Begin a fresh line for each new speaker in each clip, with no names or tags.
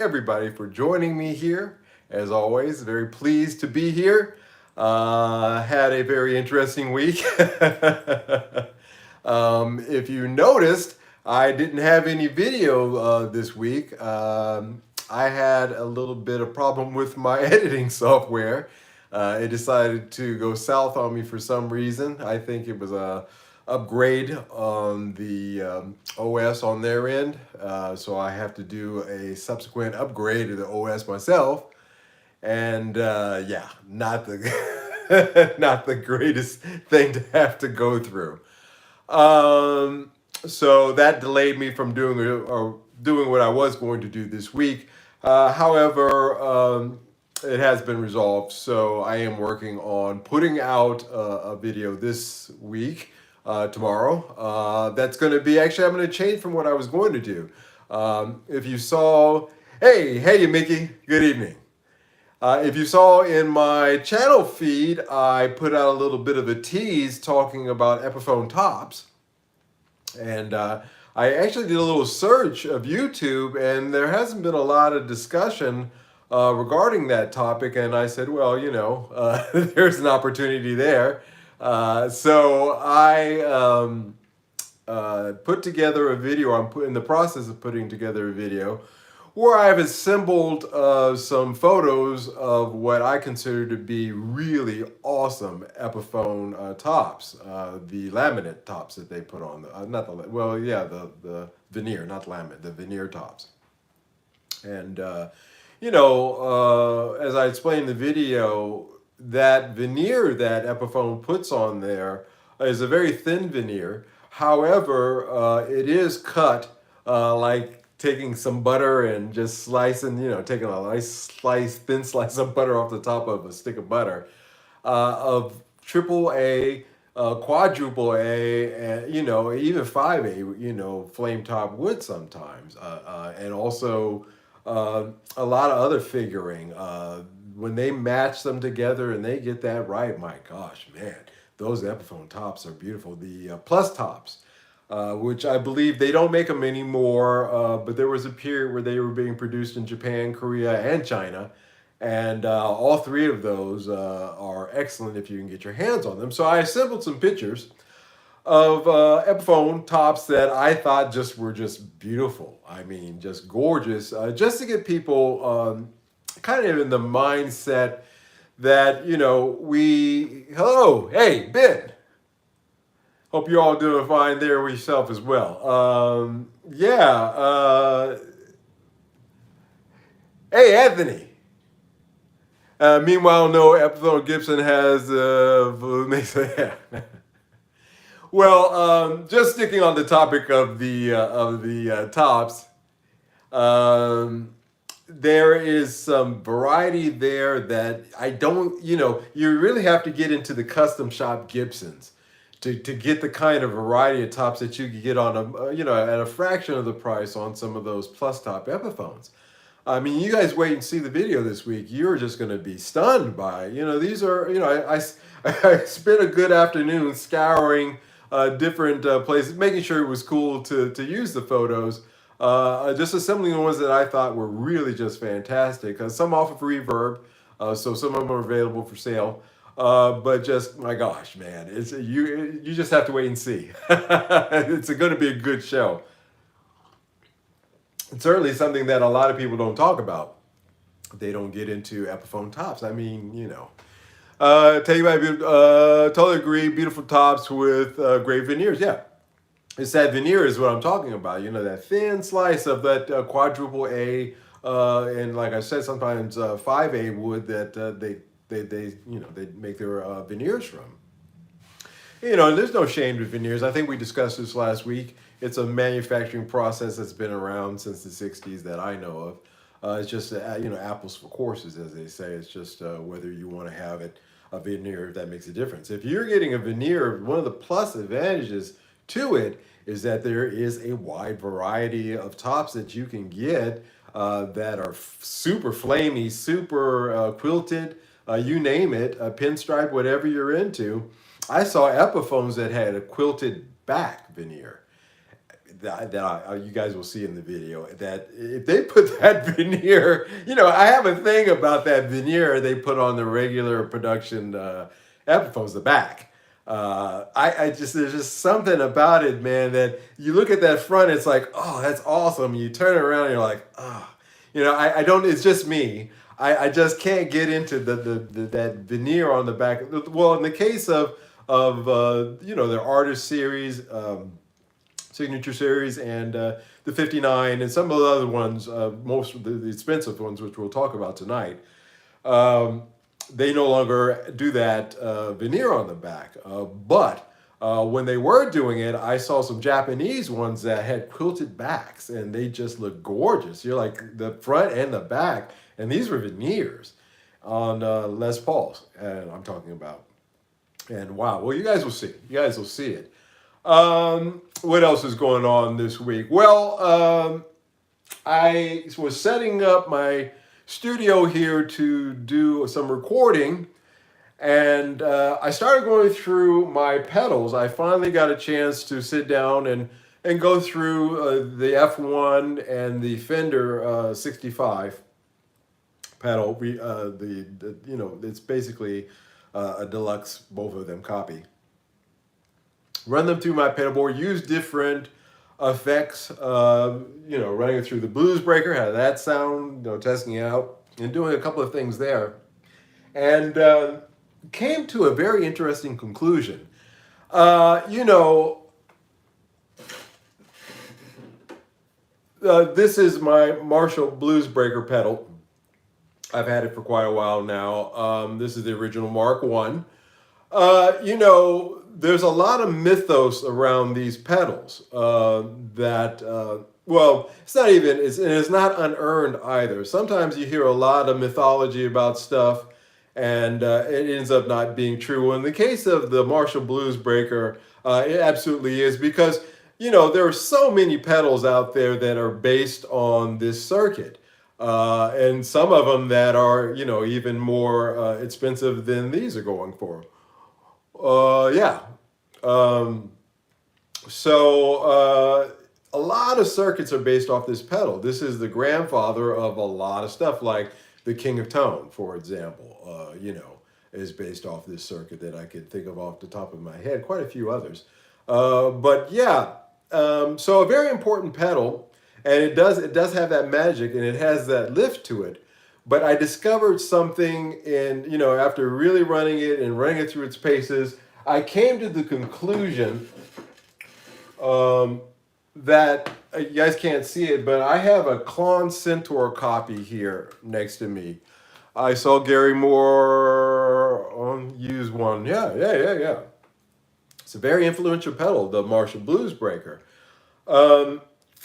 everybody for joining me here. As always, very pleased to be here. Had a very interesting week. If you noticed, I didn't have any video this week. I had a little bit of problem with my editing software. It decided to go south on me for some reason. I think it was a upgrade on the OS on their end. So I have to do a subsequent upgrade of the OS myself. And yeah, not the not the greatest thing to have to go through. Um, so that delayed me from doing what I was going to do this week. However, it has been resolved, so I am working on putting out a video this week, tomorrow. That's going to be actually I'm going to change from what I was going to do. If you saw, hey, Mickey, good evening. If you saw in my channel feed, I put out a little bit of a tease talking about Epiphone tops. And I actually did a little search of YouTube, and there hasn't been a lot of discussion regarding that topic. And I said, well, there's an opportunity there. So I put together a video. In the process of putting together a video where I've assembled some photos of what I consider to be really awesome Epiphone tops, the laminate tops that they put on. Not the well, yeah, the veneer, not laminate, the veneer tops. And as I explained in the video, that veneer that Epiphone puts on there is a very thin veneer. However, it is cut like taking some butter and just slicing, taking a nice thin slice of butter off the top of a stick of butter, of triple A, quadruple A, and even 5A, flame top wood sometimes, and also a lot of other figuring. When they match them together and they get that right, my gosh, man, those Epiphone tops are beautiful. The plus tops, which I believe they don't make them anymore, but there was a period where they were being produced in Japan, Korea, and China. And all three of those are excellent if you can get your hands on them. So I assembled some pictures of Epiphone tops that I thought were just beautiful. I mean, just gorgeous, just to get people kind of in the mindset that, hello, hey, Ben. Hope you're all doing fine there with yourself as well. Hey, Anthony. Meanwhile, no, Epiphone Gibson has well, just sticking on the topic of the tops. There is some variety there that I don't. You really have to get into the custom shop Gibsons to get the kind of variety of tops that you can get on at a fraction of the price on some of those plus top Epiphones. I mean, you guys wait and see the video this week. You're just going to be stunned by, these are, I spent a good afternoon scouring different places, making sure it was cool to use the photos, just assembling the ones that I thought were really just fantastic. Some off of Reverb, so some of them are available for sale. But just, my gosh, man, you just have to wait and see. It's going to be a good show. It's certainly something that a lot of people don't talk about. They don't get into Epiphone tops. I mean, tell you about, totally agree, beautiful tops with great veneers. Yeah, it's that veneer is what I'm talking about. That thin slice of that quadruple A, and like I said, sometimes 5A wood that they make their veneers from. There's no shame with veneers. I think we discussed this last week. It's a manufacturing process that's been around since the 60s that I know of. It's just, apples for courses, as they say. It's just whether you want to have a veneer, if that makes a difference. If you're getting a veneer, one of the plus advantages to it is that there is a wide variety of tops that you can get that are super flamey, super quilted, you name it, a pinstripe, whatever you're into. I saw Epiphones that had a quilted back veneer. you guys will see in the video that if they put that veneer, I have a thing about that veneer they put on the regular production Epiphones, the back. I just there's just something about it, man, that you look at that front, it's like, oh, that's awesome. You turn it around, and you're like, oh, I don't. It's just me. I just can't get into the that veneer on the back. Well, in the case of their artist series. Signature series and the 59 and some of the other ones, most of the expensive ones, which we'll talk about tonight, they no longer do that veneer on the back. But when they were doing it, I saw some Japanese ones that had quilted backs and they just look gorgeous. You're like the front and the back, and these were veneers on Les Pauls, and I'm talking about. And wow, well, you guys will see. You guys will see it. What else is going on this week? Well, I was setting up my studio here to do some recording, and I started going through my pedals. I finally got a chance to sit down and go through the F1 and the Fender 65 pedal. It's basically a deluxe, both of them copy. Run them through my pedal board, use different effects, running it through the Blues Breaker, how that sound, testing it out, and doing a couple of things there. And came to a very interesting conclusion. This is my Marshall Blues Breaker pedal. I've had it for quite a while now. This is the original Mark I. There's a lot of mythos around these pedals it's not unearned either. Sometimes you hear a lot of mythology about stuff and it ends up not being true. In the case of the Marshall Blues Breaker, it absolutely is because, there are so many pedals out there that are based on this circuit. And some of them that are, even more expensive than these are going for. A lot of circuits are based off this pedal. This is the grandfather of a lot of stuff, like the King of Tone, for example, is based off this circuit that I could think of off the top of my head, quite a few others. So a very important pedal, and it does have that magic and it has that lift to it. But I discovered something after really running it through its paces, I came to the conclusion that you guys can't see it, but I have a Klon Centaur copy here next to me. I saw Gary Moore use one. Yeah. It's a very influential pedal, the Marshall Blues Breaker.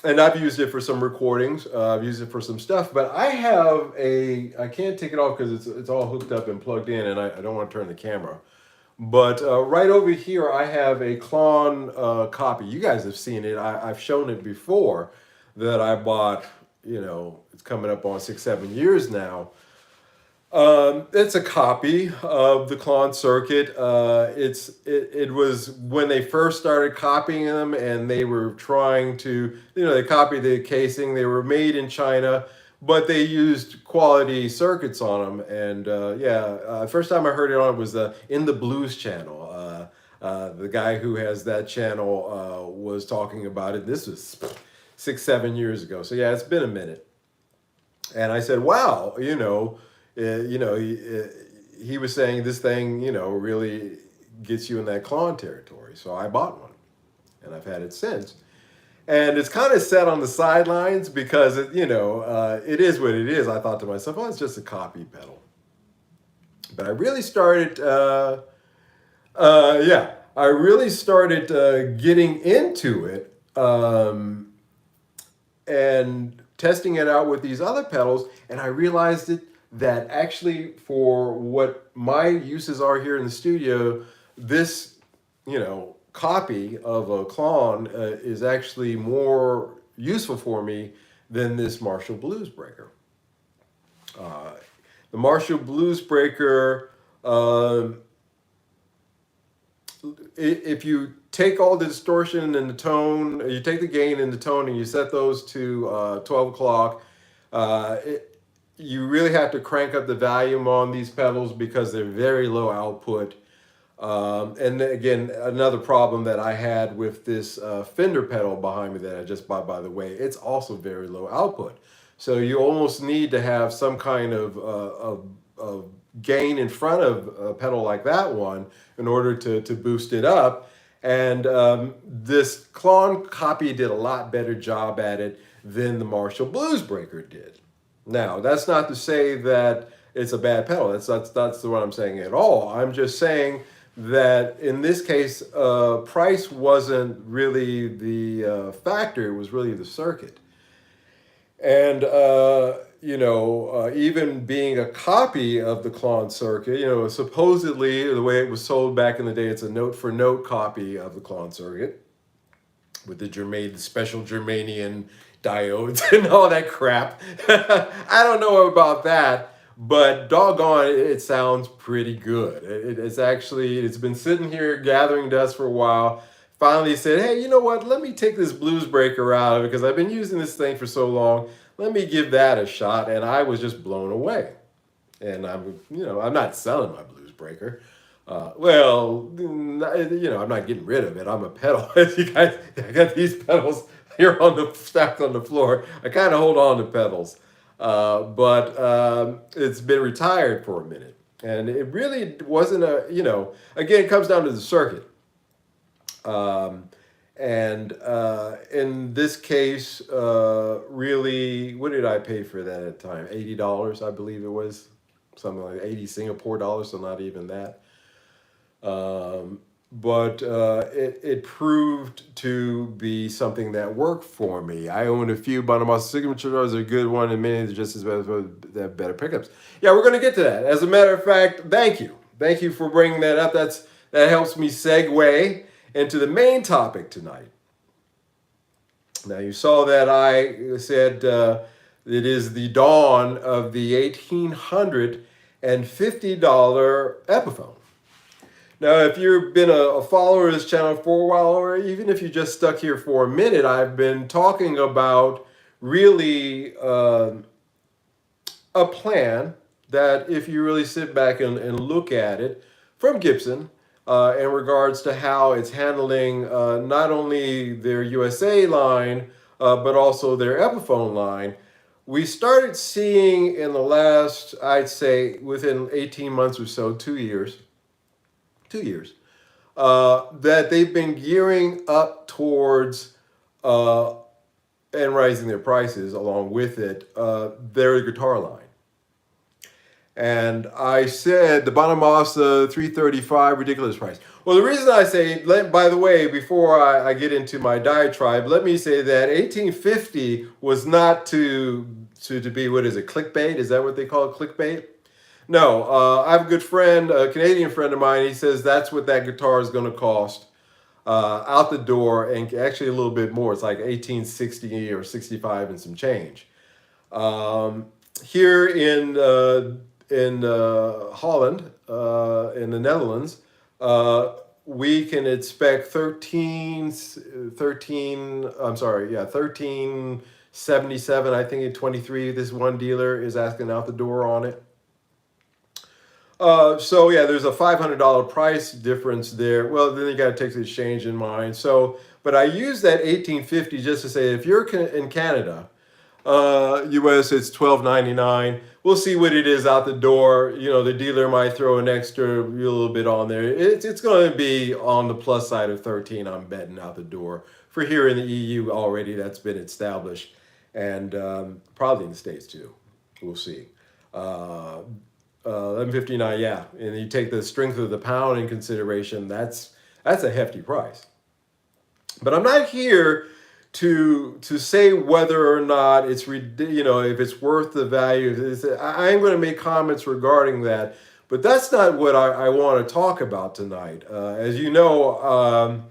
And I've used it for some recordings. I've used it for some stuff, but I can't take it off because it's all hooked up and plugged in, and I don't want to turn the camera. But right over here, I have a Klon copy. You guys have seen it. I've shown it before that I bought, it's coming up on 6-7 years now. It's a copy of the Klon circuit. It was when they first started copying them, and they were trying to, they copied the casing. They were made in China, but they used quality circuits on them. And first time I heard it on it was in the Blues channel. The guy who has that channel was talking about it. This was 6-7 years ago. So yeah, it's been a minute. And I said, wow, he was saying this thing, really gets you in that Klon territory. So I bought one, and I've had it since. And it's kind of set on the sidelines because, it is what it is. I thought to myself, oh, it's just a copy pedal. But I really started, getting into it and testing it out with these other pedals, and I realized that actually for what my uses are here in the studio, this, copy of a Klon is actually more useful for me than this Marshall Blues Breaker. The Marshall Blues Breaker, if you take all the distortion and the tone, you take the gain and the tone and you set those to 12 o'clock, you really have to crank up the volume on these pedals because they're very low output. And then again, another problem that I had with this Fender pedal behind me that I just bought, by the way, it's also very low output. So you almost need to have some kind of gain in front of a pedal like that one in order to boost it up. And this Klon copy did a lot better job at it than the Marshall Bluesbreaker did. Now, that's not to say that it's a bad pedal. That's what I'm saying at all. I'm just saying that in this case, price wasn't really the factor. It was really the circuit. And, even being a copy of the Klon circuit, supposedly the way it was sold back in the day, it's a note-for-note copy of the Klon circuit with the special Germanium diodes and all that crap. I don't know about that, but doggone it sounds pretty good. It's been sitting here gathering dust for a while. Finally said, hey, you know what? Let me take this Bluesbreaker out because I've been using this thing for so long. Let me give that a shot, and I was just blown away. And I'm not selling my Bluesbreaker. I'm not getting rid of it. I'm a pedal. You guys, I got these pedals here stacked on the floor. I kind of hold on to pedals, but it's been retired for a minute, and it really wasn't again, it comes down to the circuit. In this case, really, what did I pay for that at the time? $80, I believe it was. Something like 80 Singapore dollars, so not even that. But it proved to be something that worked for me. I own a few Bonamassa signatures, are a good one, and many are just as bad, they have better pickups. Yeah, we're going to get to that. As a matter of fact, thank you. Thank you for bringing that up. That helps me segue into the main topic tonight. Now, you saw that I said it is the dawn of the $1,850 Epiphone. Now, if you've been a follower of this channel for a while, or even if you just stuck here for a minute, I've been talking about really a plan that if you really sit back and look at it from Gibson, in regards to how it's handling not only their USA line, but also their Epiphone line. We started seeing in the last, I'd say, within 18 months or so, 2 years, that they've been gearing up towards and raising their prices along with it, their guitar line. And I said the Bonamassa 335, ridiculous price. Well, the reason I say, by the way, before I get into my diatribe, let me say that 1850 was not to be, what is it, clickbait? Is that what they call it, clickbait? No, I have a good friend, a Canadian friend of mine. He says that's what that guitar is going to cost out the door, and actually a little bit more. It's like 1860 or 65 and some change. Here in Holland, in the Netherlands, we can expect 1377, I think, at 23. This one dealer is asking out the door on it. So yeah, there's a $500 price difference there. Well, then you got to take the exchange in mind. So, but I use that 1850 just to say, if you're in Canada, US, it's $12.99. We'll see what it is out the door. The dealer might throw an extra little bit on there. It's going to be on the plus side of 13, I'm betting, out the door. For here in the EU already, that's been established. And probably in the States too. We'll see. 1159, yeah. And you take the strength of the pound in consideration, that's a hefty price. But I'm not here to say whether or not it's, if it's worth the value. I am going to make comments regarding that, but that's not what I want to talk about tonight. As you know,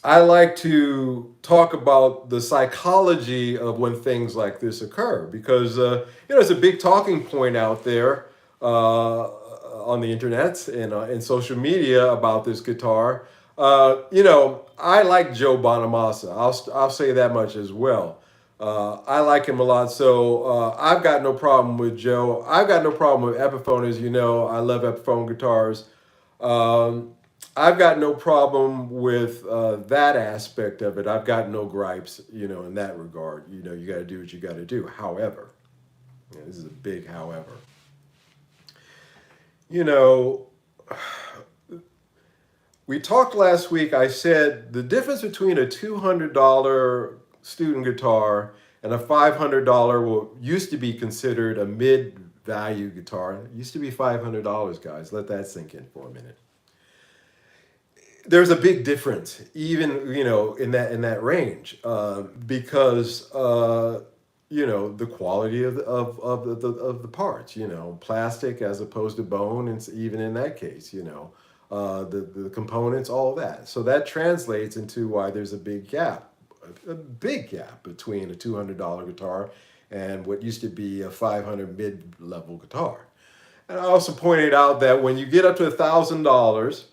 I like to talk about the psychology of when things like this occur, because it's a big talking point out there on the internet and in social media about this guitar. I like Joe Bonamassa. I'll say that much as well. I like him a lot, so I've got no problem with Joe. I've got no problem with Epiphone, as you know. I love Epiphone guitars. Um, I've got no problem with that aspect of it. I've got no gripes, in that regard. You got to do what you got to do. However, this is a big however. You know, we talked last week. I said the difference between a $200 student guitar and a $500 what used to be considered a mid-value guitar. It used to be $500, guys. Let that sink in for a minute. There's a big difference, even in that range, because the quality of the parts, plastic as opposed to bone, and even in that case, the components, all that. So that translates into why there's a big gap between a $200 guitar and what used to be a $500 mid-level guitar. And I also pointed out that when you get up to $1,000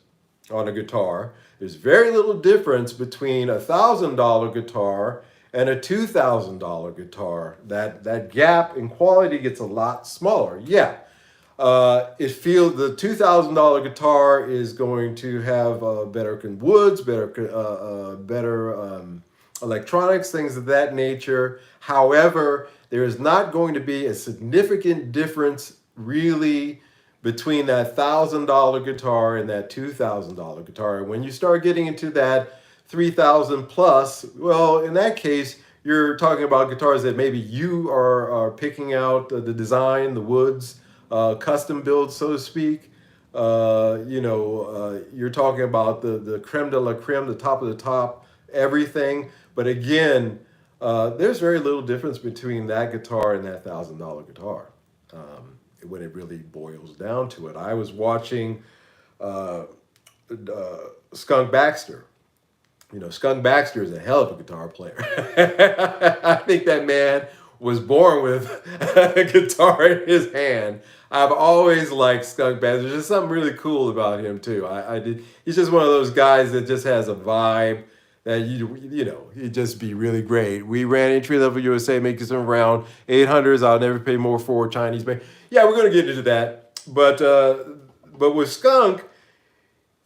on a guitar, there's very little difference between a $1,000 guitar and a $2,000 guitar. That gap in quality gets a lot smaller. Yeah, the $2,000 guitar is going to have better woods, better electronics, things of that nature. However, there is not going to be a significant difference really between that $1,000 guitar and that $2,000 guitar. When you start getting into that 3,000 plus, well, in that case, you're talking about guitars that maybe you are picking out the design, the woods, custom build, so to speak. You're talking about the creme de la creme, the top of the top, everything. But again, there's very little difference between that guitar and that $1,000 guitar when it really boils down to it. I was watching Skunk Baxter. Skunk Baxter is a hell of a guitar player. I think that man was born with a guitar in his hand. I've always liked Skunk Baxter. There's just something really cool about him too. I did. He's just one of those guys that just has a vibe that he'd just be really great. We ran entry level USA, making some around 800s. I'll never pay more for Chinese made. Yeah, we're gonna get into that. But with Skunk,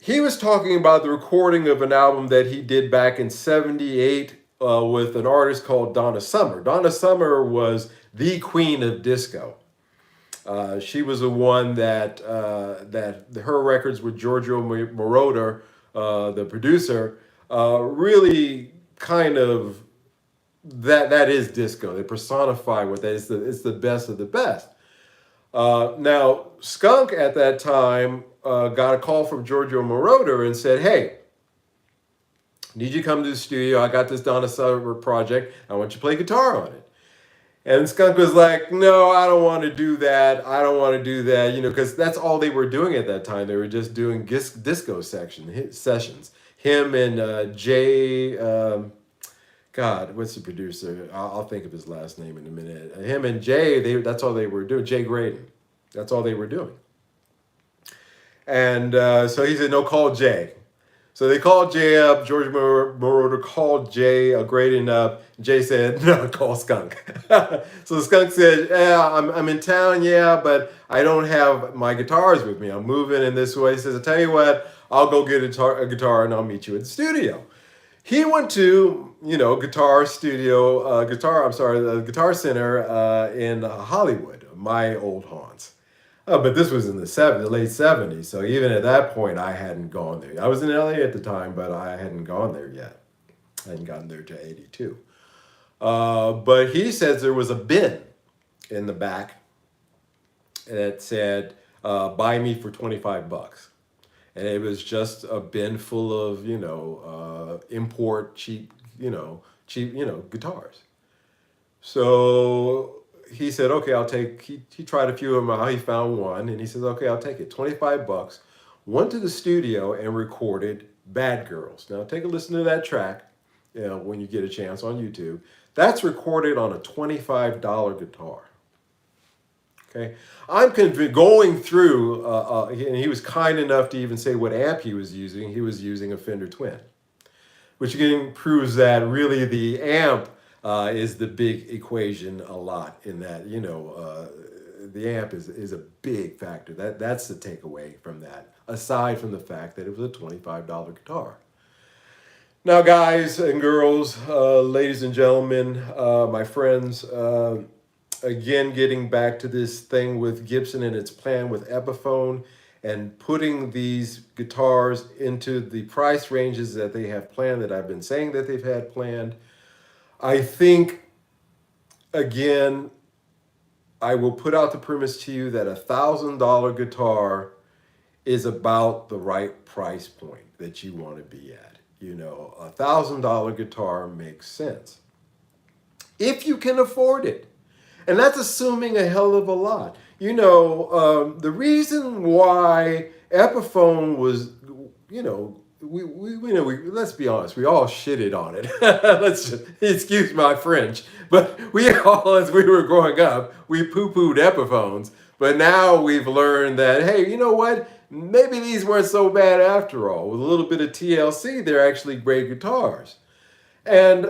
he was talking about the recording of an album that he did back in '78 with an artist called Donna Summer. Donna Summer was the queen of disco. She was the one that her records with Giorgio Moroder, the producer, really kind of that is disco. They personify what that is. It's the best of the best. Now, Skunk at that time got a call from Giorgio Moroder and said, "Hey, need you to come to the studio. I got this Donna Summer project. I want you to play guitar on it." And Skunk was like, "No, I don't want to do that. I don't want to do that." Because that's all they were doing at that time. They were just doing disco sessions. Him and Jay, God, what's the producer? I'll think of his last name in a minute. Him and Jay, that's all they were doing. Jay Graydon. That's all they were doing. And so he said, "No, call Jay." So they called Jay up. George Moroder called Jay Graydon up. Jay said, "No, call Skunk." So Skunk said, "Yeah, I'm in town, yeah, but I don't have my guitars with me. I'm moving in this way." He says, "I'll tell you what, I'll go get a guitar and I'll meet you at the studio." He went to, Guitar Center in Hollywood, my old haunts. But this was in the late 70s, so even at that point, I hadn't gone there. I was in LA at the time, but I hadn't gone there yet. I hadn't gotten there to '82. But he says there was a bin in the back that said, "Buy me for $25." And it was just a bin full of, import cheap guitars. So he said, "Okay, I'll take." He tried a few of them out. He found one, and he says, "Okay, I'll take it. $25." Went to the studio and recorded "Bad Girls." Now take a listen to that track, when you get a chance on YouTube. That's recorded on a $25 guitar. Okay, going through, and he was kind enough to even say what amp he was using. He was using a Fender Twin, which again proves that really the amp is the big equation a lot in that, the amp is a big factor. That's the takeaway from that, aside from the fact that it was a $25 guitar. Now, guys and girls, ladies and gentlemen, my friends, again, getting back to this thing with Gibson and its plan with Epiphone and putting these guitars into the price ranges that they have planned, that I've been saying that they've had planned. I think, again, I will put out the premise to you that $1,000 guitar is about the right price point that you want to be at. $1,000 guitar makes sense if you can afford it. And that's assuming a hell of a lot. The reason why Epiphone was, let's be honest, we all shitted on it. Excuse my French, but we all, as we were growing up, we poo-pooed Epiphones. But now we've learned that, hey, you know what? Maybe these weren't so bad after all. With a little bit of TLC, they're actually great guitars. And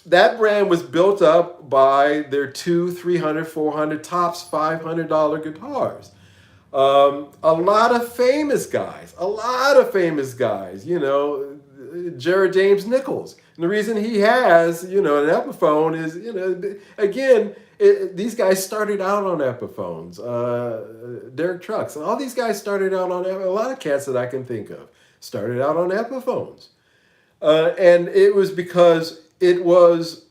that brand was built up by their $200, $300, $400, tops $500 guitars. A lot of famous guys, Jared James Nichols. And the reason he has, an Epiphone is, again, these guys started out on Epiphones. Derek Trucks, all these guys started out on, a lot of cats that I can think of started out on Epiphones. And it was because it was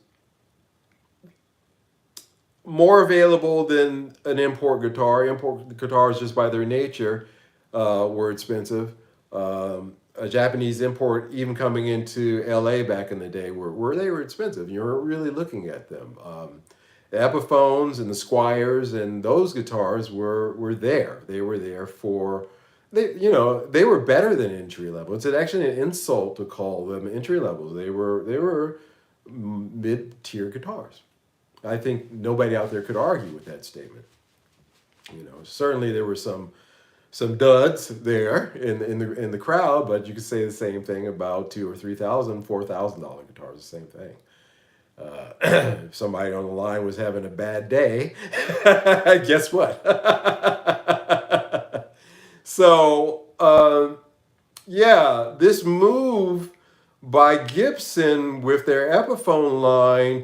more available than an import guitar. Import guitars, just by their nature, were expensive. A Japanese import, even coming into LA back in the day, were expensive. You were really looking at them. The Epiphones and the Squires and those guitars were there. They were there for, they were better than entry level. It's actually an insult to call them entry levels. They were mid-tier guitars. I think nobody out there could argue with that statement. Certainly there were some duds there in the crowd, but you could say the same thing about $2,000 or $3,000, $4,000 guitars. The same thing. If somebody on the line was having a bad day, guess what? So this move by Gibson with their Epiphone line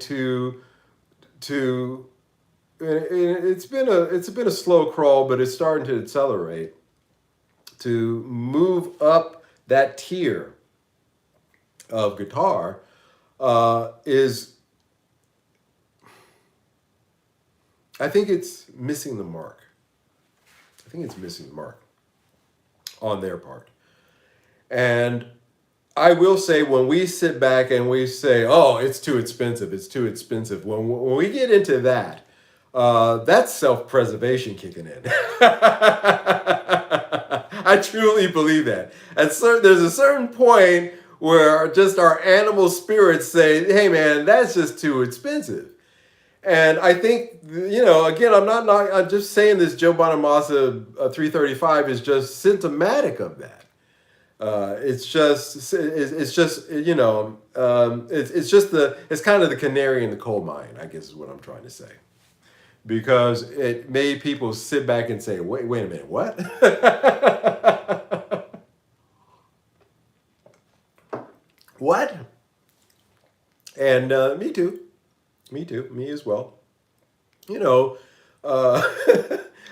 it's been a slow crawl, but it's starting to accelerate, to move up that tier of guitar is, I think it's missing the mark. I think it's missing the mark on their part. And I will say, when we sit back and we say, oh, it's too expensive, when we get into that, that's self-preservation kicking in. I truly believe that. There's a certain point where just our animal spirits say, hey man, that's just too expensive. And I think, again, I'm just saying this Joe Bonamassa 335 is just symptomatic of that. It's kind of the canary in the coal mine, I guess is what I'm trying to say. Because it made people sit back and say, wait a minute, what? What? And me too, me as well.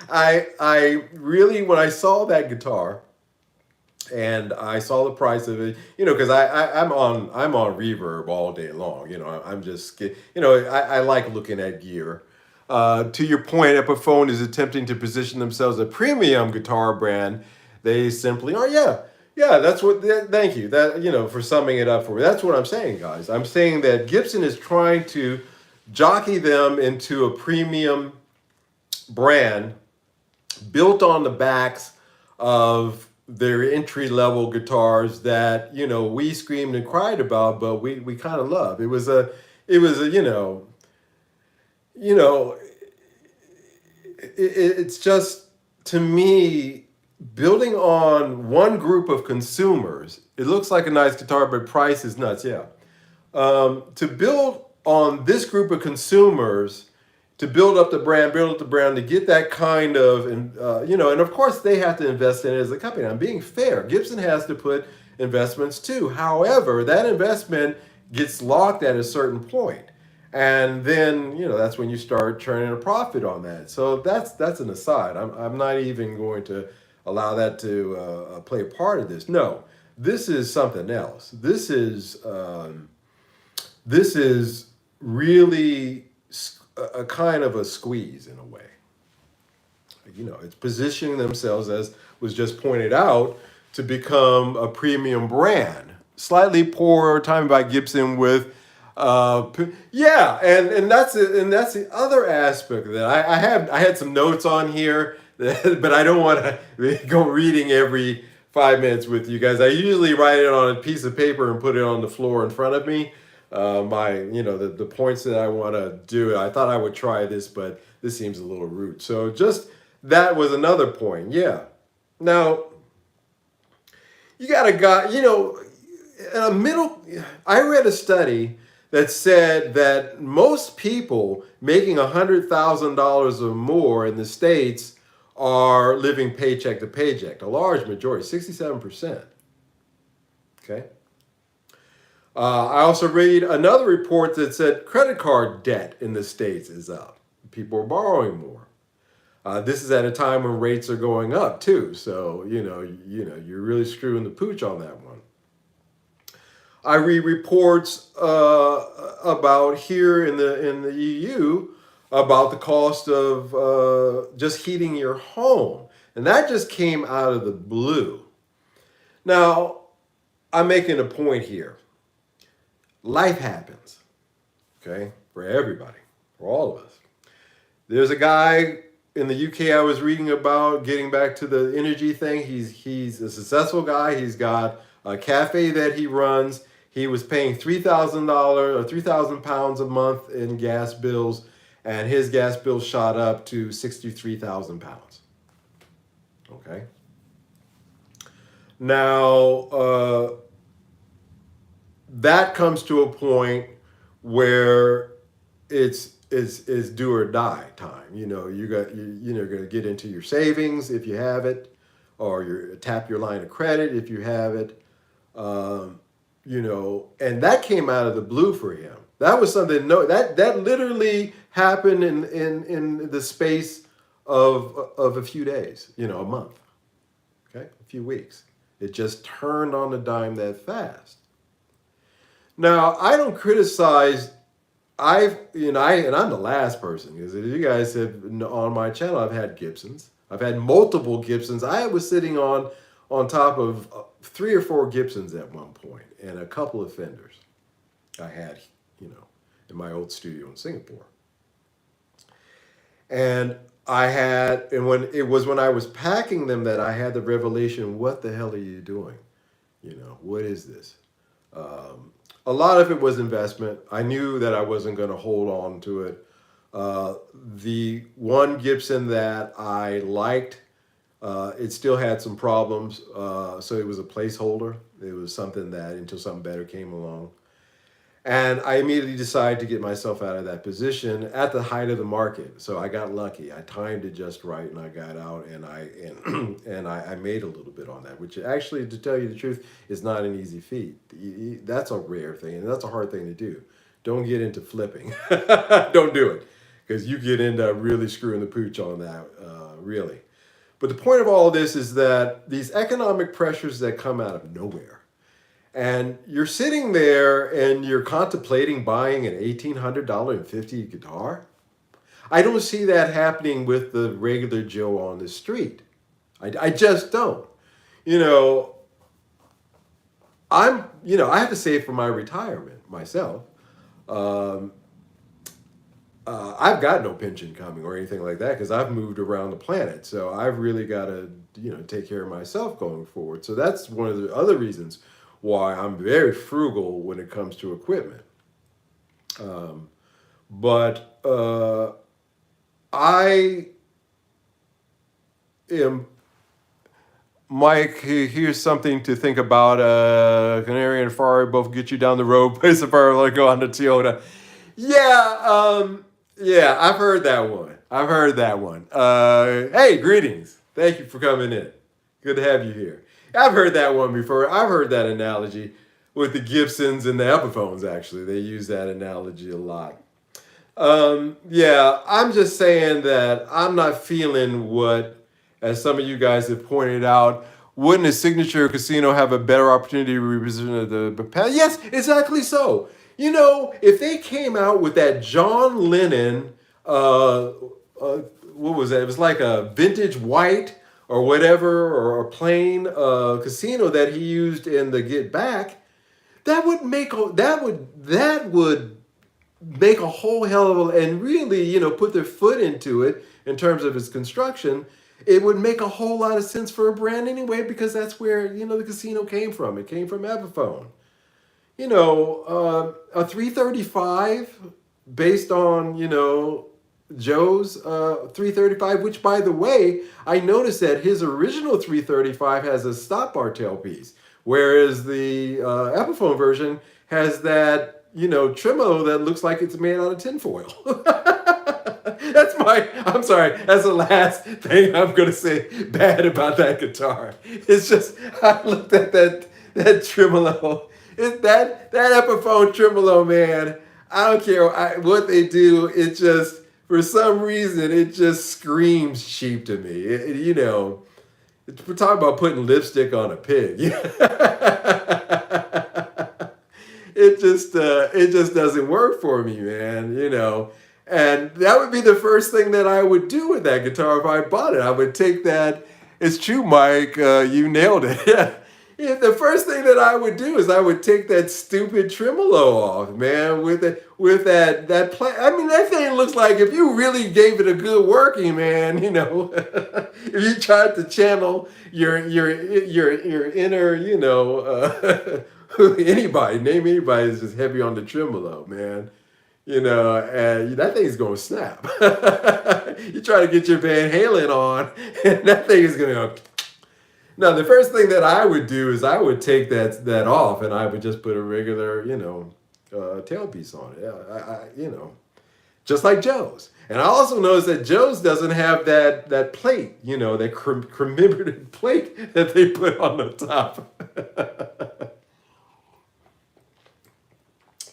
I really, when I saw that guitar, and I saw the price of it, because I'm on Reverb all day long. I'm just, I like looking at gear. To your point, Epiphone is attempting to position themselves as a premium guitar brand. They simply are, yeah. That's what. Thank you. For summing it up for me. That's what I'm saying, guys. I'm saying that Gibson is trying to jockey them into a premium brand built on the backs of their entry-level guitars that we screamed and cried about, but we kind of love. It was a it's just, to me, building on one group of consumers. It looks like a nice guitar, but price is nuts. Yeah. To build on this group of consumers, to build up the brand, to get that kind of, and and of course they have to invest in it as a company. I'm being fair. Gibson has to put investments too. However, that investment gets locked at a certain point, and then that's when you start turning a profit on that. So that's an aside. I'm not even going to allow that to play a part of this. No, this is something else. This is really a kind of a squeeze in a way. It's positioning themselves, as was just pointed out, to become a premium brand. Slightly poorer time by Gibson with, yeah, and that's it, and that's the other aspect of that. I had some notes on here, but I don't want to go reading every 5 minutes with you guys. I usually write it on a piece of paper and put it on the floor in front of me. The points that I want to do. I thought I would try this, but this seems a little rude. So just that was another point. Yeah. Now you got a guy. I read a study that said that most people making $100,000 or more in the States are living paycheck to paycheck. A large majority, 67%. Okay. I also read another report that said credit card debt in the States is up. People are borrowing more. This is at a time when rates are going up too. So, you're really screwing the pooch on that one. I read reports about here in the EU about the cost of just heating your home. And that just came out of the blue. Now, I'm making a point here. Life happens, okay, for everybody, for all of us. There's a guy in the UK I was reading about, getting back to the energy thing. He's a successful guy. He's got a cafe that he runs. He was paying $3,000 or 3,000 pounds a month in gas bills, and his gas bill shot up to 63,000 pounds. Okay. Now, that comes to a point where it's do or die time. You're going to get into your savings if you have it, or tap your line of credit if you have it. And that came out of the blue for him. That was something that literally happened in the space of a few days, a month, okay, a few weeks. It just turned on a dime that fast. Now, I don't criticize. I'm the last person, because you guys have on my channel, I've had Gibsons. I've had multiple Gibsons. I was sitting on top of 3 or 4 Gibsons at one point, and a couple of Fenders I had, in my old studio in Singapore. And when I was packing them that I had the revelation, what the hell are you doing? What is this? A lot of it was investment. I knew that I wasn't going to hold on to it. The one Gibson that I liked, it still had some problems, so it was a placeholder. It was something that until something better came along. And I immediately decided to get myself out of that position at the height of the market. So I got lucky. I timed it just right, and I got out, and I made a little bit on that, which actually, to tell you the truth, is not an easy feat. That's a rare thing, and that's a hard thing to do. Don't get into flipping. Don't do it, because you get into really screwing the pooch on that, really. But the point of all of this is that these economic pressures that come out of nowhere, and you're sitting there and you're contemplating buying an $1,800 guitar. I don't see that happening with the regular Joe on the street. I just don't. I have to save for my retirement myself. I've got no pension coming or anything like that, because I've moved around the planet. So I've really got to, take care of myself going forward. So that's one of the other reasons why I'm very frugal when it comes to equipment. But I Mike, here's something to think about. Canary and Ferrari both get you down the road. Place if I want to go on the Toyota. Yeah, yeah, I've heard that one. I've heard that one. Hey, greetings. Thank you for coming in. Good to have you here. I've heard that one before. I've heard that analogy with the Gibsons and the Epiphones, actually. They use that analogy a lot. Yeah, I'm just saying that I'm not feeling what, as some of you guys have pointed out, wouldn't a signature casino have a better opportunity to represent the past? Yes, exactly so. You know, if they came out with that John Lennon, what was that? It was like a vintage white or whatever, or a plain casino that he used in the Get Back. That would make a whole hell of a, and really, put their foot into it in terms of its construction. It would make a whole lot of sense for a brand anyway, because that's where, the casino came from. It came from Epiphone. A 335 based on, Joe's 335, which, by the way, I noticed that his original 335 has a stop bar tailpiece, whereas the Epiphone version has that, tremolo that looks like it's made out of tinfoil. I'm sorry, that's the last thing I'm going to say bad about that guitar. It's just, I looked at that tremolo. That Epiphone tremolo, man, I don't care what they do, it just, for some reason, it just screams cheap to me. We're talking about putting lipstick on a pig. It just doesn't work for me, man. And that would be the first thing that I would do with that guitar if I bought it. I would take that. It's true, Mike. You nailed it. Yeah, the first thing that I would do is I would take that stupid tremolo off, man. With that play. I mean, that thing looks like, if you really gave it a good working, man. If you tried to channel your inner, name anybody is just heavy on the tremolo, man. And that thing's gonna snap. You try to get your Van Halen on, and that thing is gonna go. Now, the first thing that I would do is I would take that off, and I would just put a regular, tailpiece on it. Just like Joe's. And I also noticed that Joe's doesn't have that plate, that commemorative plate that they put on the top.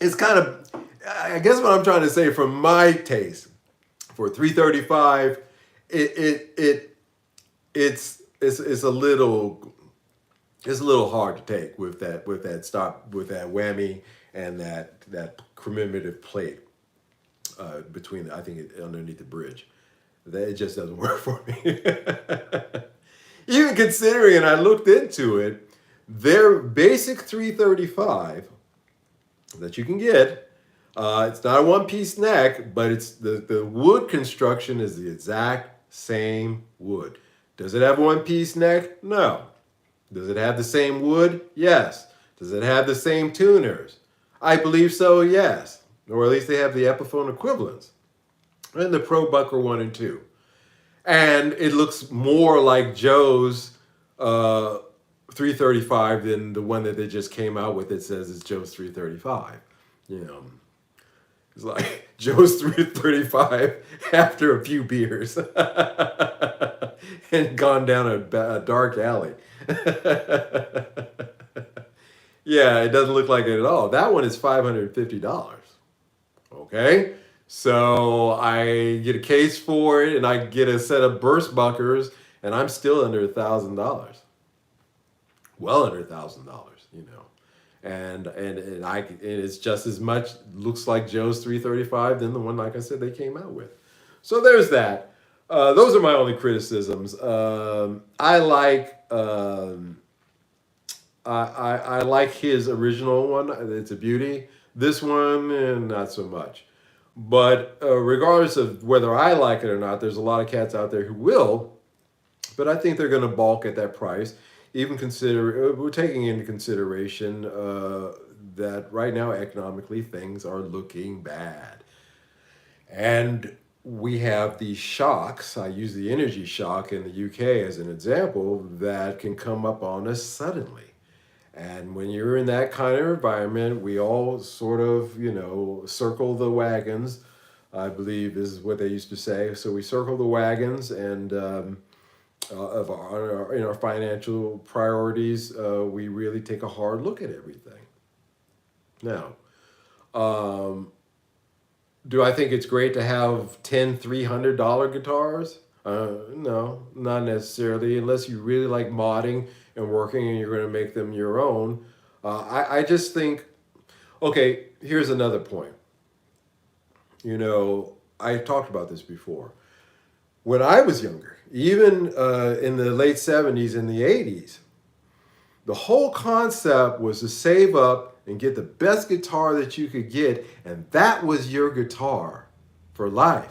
It's kind of, I guess what I'm trying to say, from my taste, for 335, it's a little hard to take with that stop, with that whammy and that commemorative plate between, I think, underneath the bridge. It just doesn't work for me. Even considering, and I looked into it, their basic 335 that you can get, it's not a one-piece neck, but it's the wood construction is the exact same wood. Does it have a one-piece neck? No. Does it have the same wood? Yes. Does it have the same tuners? I believe so, yes. Or at least they have the Epiphone equivalents. And the Pro Bucker 1 and 2. And it looks more like Joe's 335 than the one that they just came out with. It says it's Joe's 335. It's like Joe's 335 after a few beers and gone down a dark alley. Yeah, it doesn't look like it at all. That one is $550. Okay, so I get a case for it, and I get a set of burst buckers, and I'm still under $1,000. Well under $1,000, and it's just as much, looks like Joe's 335 than the one, like I said, they came out with. So there's that. Those are my only criticisms. I like his original one. It's a beauty. This one, not so much. But regardless of whether I like it or not, there's a lot of cats out there who will. But I think they're going to balk at that price. Even we're taking into consideration that right now economically things are looking bad. And we have these shocks. I use the energy shock in the UK as an example that can come up on us suddenly. And when you're in that kind of environment, we all sort of, circle the wagons, I believe is what they used to say. So we circle the wagons, and in our financial priorities, we really take a hard look at everything. Now, um, do I think it's great to have 10 $300 guitars? No, not necessarily, unless you really like modding and working and you're going to make them your own. I just think, okay, here's another point. I talked about this before. When I was younger, even in the late 70s and the 80s, the whole concept was to save up and get the best guitar that you could get, and that was your guitar for life.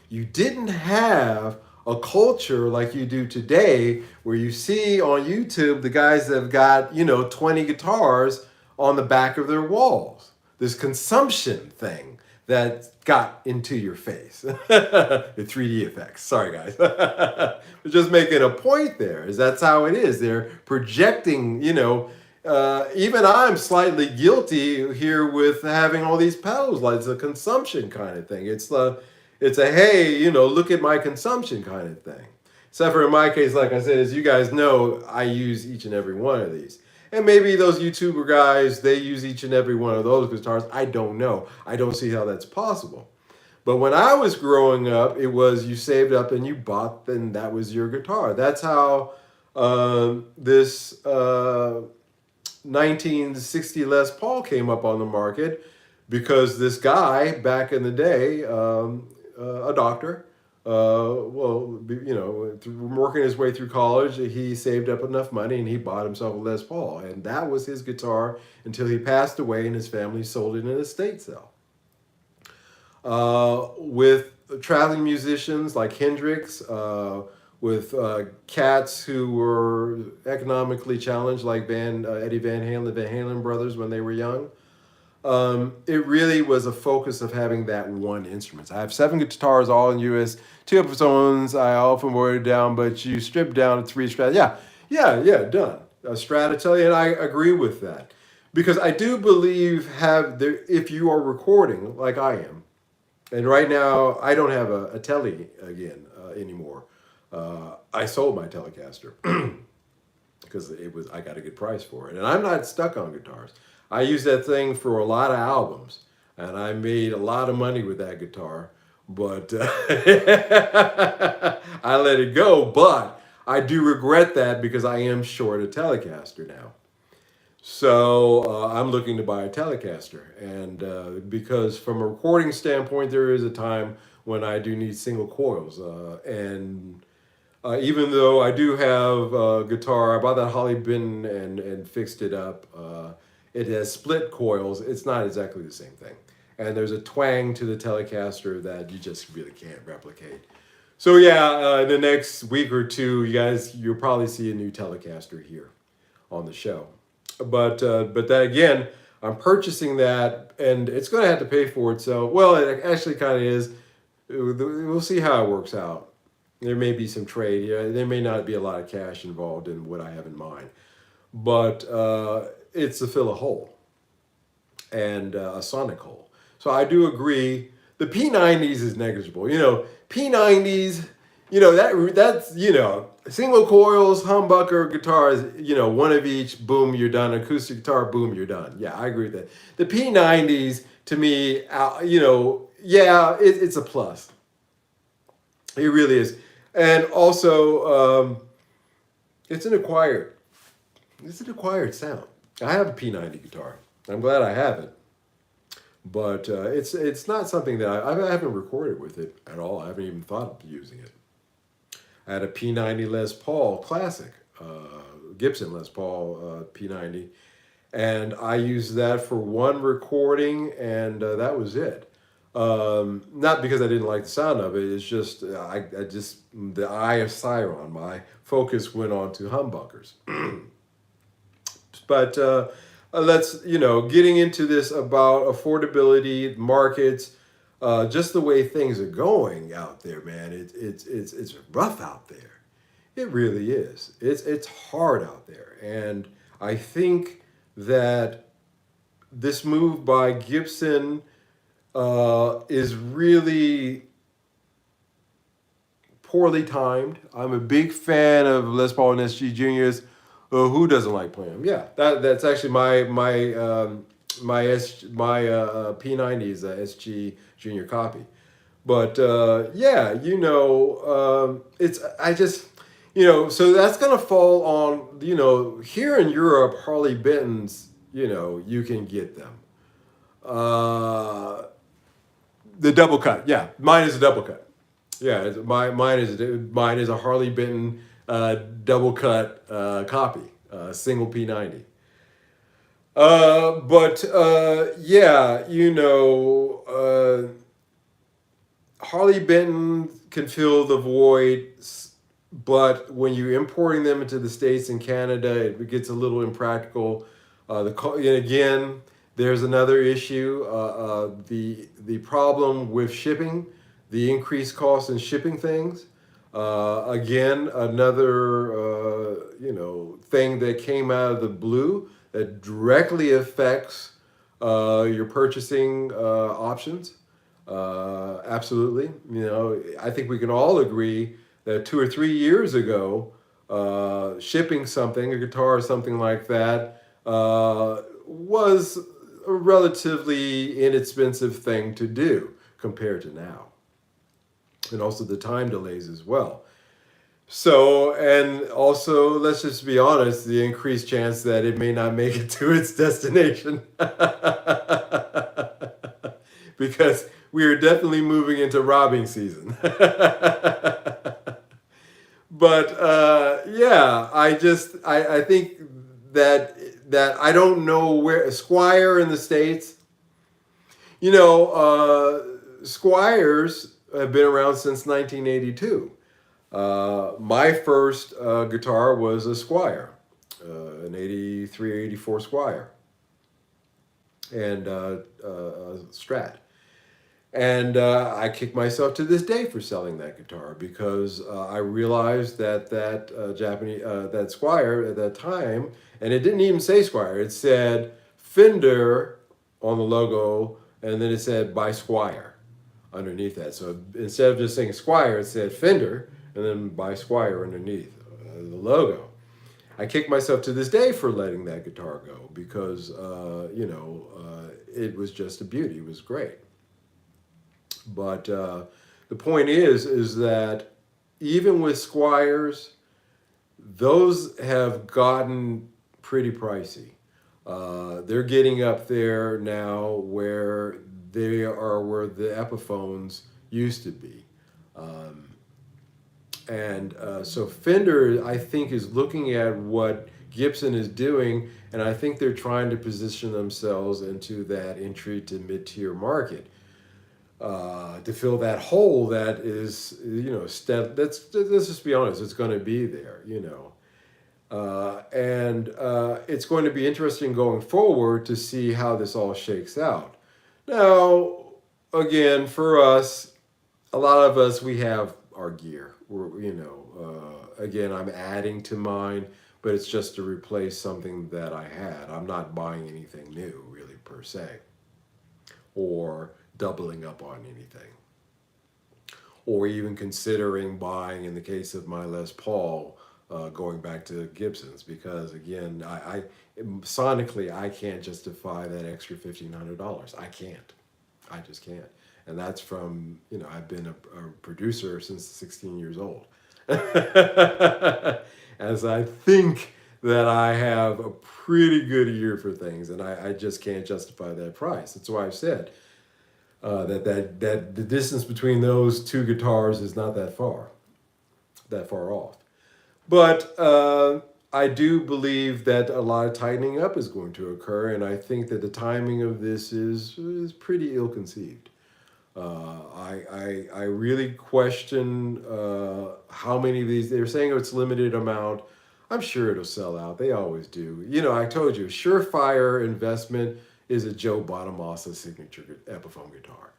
You didn't have a culture like you do today where you see on YouTube the guys that have got, 20 guitars on the back of their walls. This consumption thing that got into your face. The 3D effects. Sorry, guys. Just making a point there is that's how it is. They're projecting, even I'm slightly guilty here with having all these pedals. Like it's a consumption kind of thing. It's a, hey, look at my consumption kind of thing. Except for in my case, like I said, as you guys know, I use each and every one of these. And maybe those YouTuber guys, they use each and every one of those guitars. I don't know. I don't see how that's possible. But when I was growing up, it was you saved up and you bought, and that was your guitar. That's how this 1960 Les Paul came up on the market, because this guy back in the day, a doctor, working his way through college, he saved up enough money and he bought himself a Les Paul, and that was his guitar until he passed away and his family sold it in an estate sale. With traveling musicians like Hendrix, with cats who were economically challenged like Eddie Van Halen, the Van Halen brothers when they were young. It really was a focus of having that one instrument. I have 7 guitars, all in US, 2 Epiphones. I often wore it down, but you strip down to 3 Strat. Yeah, done. A Strat, and I agree with that, because I do believe if you are recording like I am, and right now I don't have a Tele again anymore. I sold my Telecaster because I got a good price for it, and I'm not stuck on guitars. I used that thing for a lot of albums, and I made a lot of money with that guitar, but I let it go. But I do regret that because I am short a Telecaster now. So I'm looking to buy a Telecaster, and because from a recording standpoint, there is a time when I do need single coils, and even though I do have a guitar, I bought that Holly Benton and fixed it up. It has split coils. It's not exactly the same thing. And there's a twang to the Telecaster that you just really can't replicate. So yeah, in the next week or two, you'll probably see a new Telecaster here on the show. But that again, I'm purchasing that, and it's going to have to pay for it. So, well, it actually kind of is. We'll see how it works out. There may be some trade. There may not be a lot of cash involved in what I have in mind. But it's to fill a hole, and a sonic hole. So I do agree. The P90s is negligible. P90s, that's, single coils, humbucker guitars, one of each, boom, you're done. Acoustic guitar, boom, you're done. Yeah, I agree with that. The P90s, to me, it's a plus. It really is. And also, it's an acquired sound. I have a P90 guitar. I'm glad I have it. But it's not something that I haven't recorded with it at all. I haven't even thought of using it. I had a P90 Les Paul Classic, Gibson Les Paul P90, and I used that for one recording, and that was it. Not because I didn't like the sound of it. It's just the eye of Siron. My focus went on to humbuckers. But let's, getting into this about affordability, markets. just the way things are going out there, man, it's rough out there. It really is. It's hard out there, and I think that this move by Gibson is really poorly timed. I'm a big fan of Les Paul and SG Juniors. Who doesn't like playing them? Yeah, that's actually my P90's SG Junior copy. But yeah, it's I just so that's gonna fall on here in Europe, Harley Benton's. You can get them. Uh, the double cut, yeah, mine is a double cut. Yeah, mine is a Harley Benton double cut copy, single P90. But yeah, Harley Benton can fill the void, but when you're importing them into the States and Canada, it gets a little impractical. And again, there's another issue: the problem with shipping, the increased cost in shipping things. Again, another thing that came out of the blue that directly affects your purchasing options. Absolutely. I think we can all agree that 2 or 3 years ago, shipping something, a guitar or something like that, was a relatively inexpensive thing to do compared to now. And also the time delays as well. So, and also, let's just be honest, the increased chance that it may not make it to its destination. Because we are definitely moving into robbing season. But yeah, I think that I don't know where Squire in the States, Squires have been around since 1982. My first guitar was a Squire, an 83, 84 Squire, and Strat. And I kick myself to this day for selling that guitar because I realized that Japanese that Squire at that time, and it didn't even say Squire. It said Fender on the logo, and then it said by Squire underneath that. So instead of just saying Squire, it said Fender, and then by Squire underneath the logo. I kick myself to this day for letting that guitar go because it was just a beauty. It was great. But the point is that even with Squires, those have gotten pretty pricey. They're getting up there now where they are where the Epiphones used to be. So Fender, I think, is looking at what Gibson is doing, and I think they're trying to position themselves into that entry to mid-tier market. To fill that hole that is, let's just be honest, it's going to be there, and it's going to be interesting going forward to see how this all shakes out. Now, again, for us, a lot of us, we have our gear. Again, I'm adding to mine, but it's just to replace something that I had. I'm not buying anything new, really, per se, or doubling up on anything, or even considering buying, in the case of my Les Paul, going back to Gibson's, because again, I sonically I can't justify that extra $1,500. I can't. I just can't. And that's from, I've been a producer since 16 years old. As I think that I have a pretty good ear for things, and I just can't justify that price. That's why I've said that the distance between those two guitars is not that far off. But I do believe that a lot of tightening up is going to occur, and I think that the timing of this is pretty ill-conceived. I really question how many of these. They're saying it's limited amount. I'm sure it'll sell out. They always do. I told you, surefire investment is a Joe Bonamassa signature Epiphone guitar.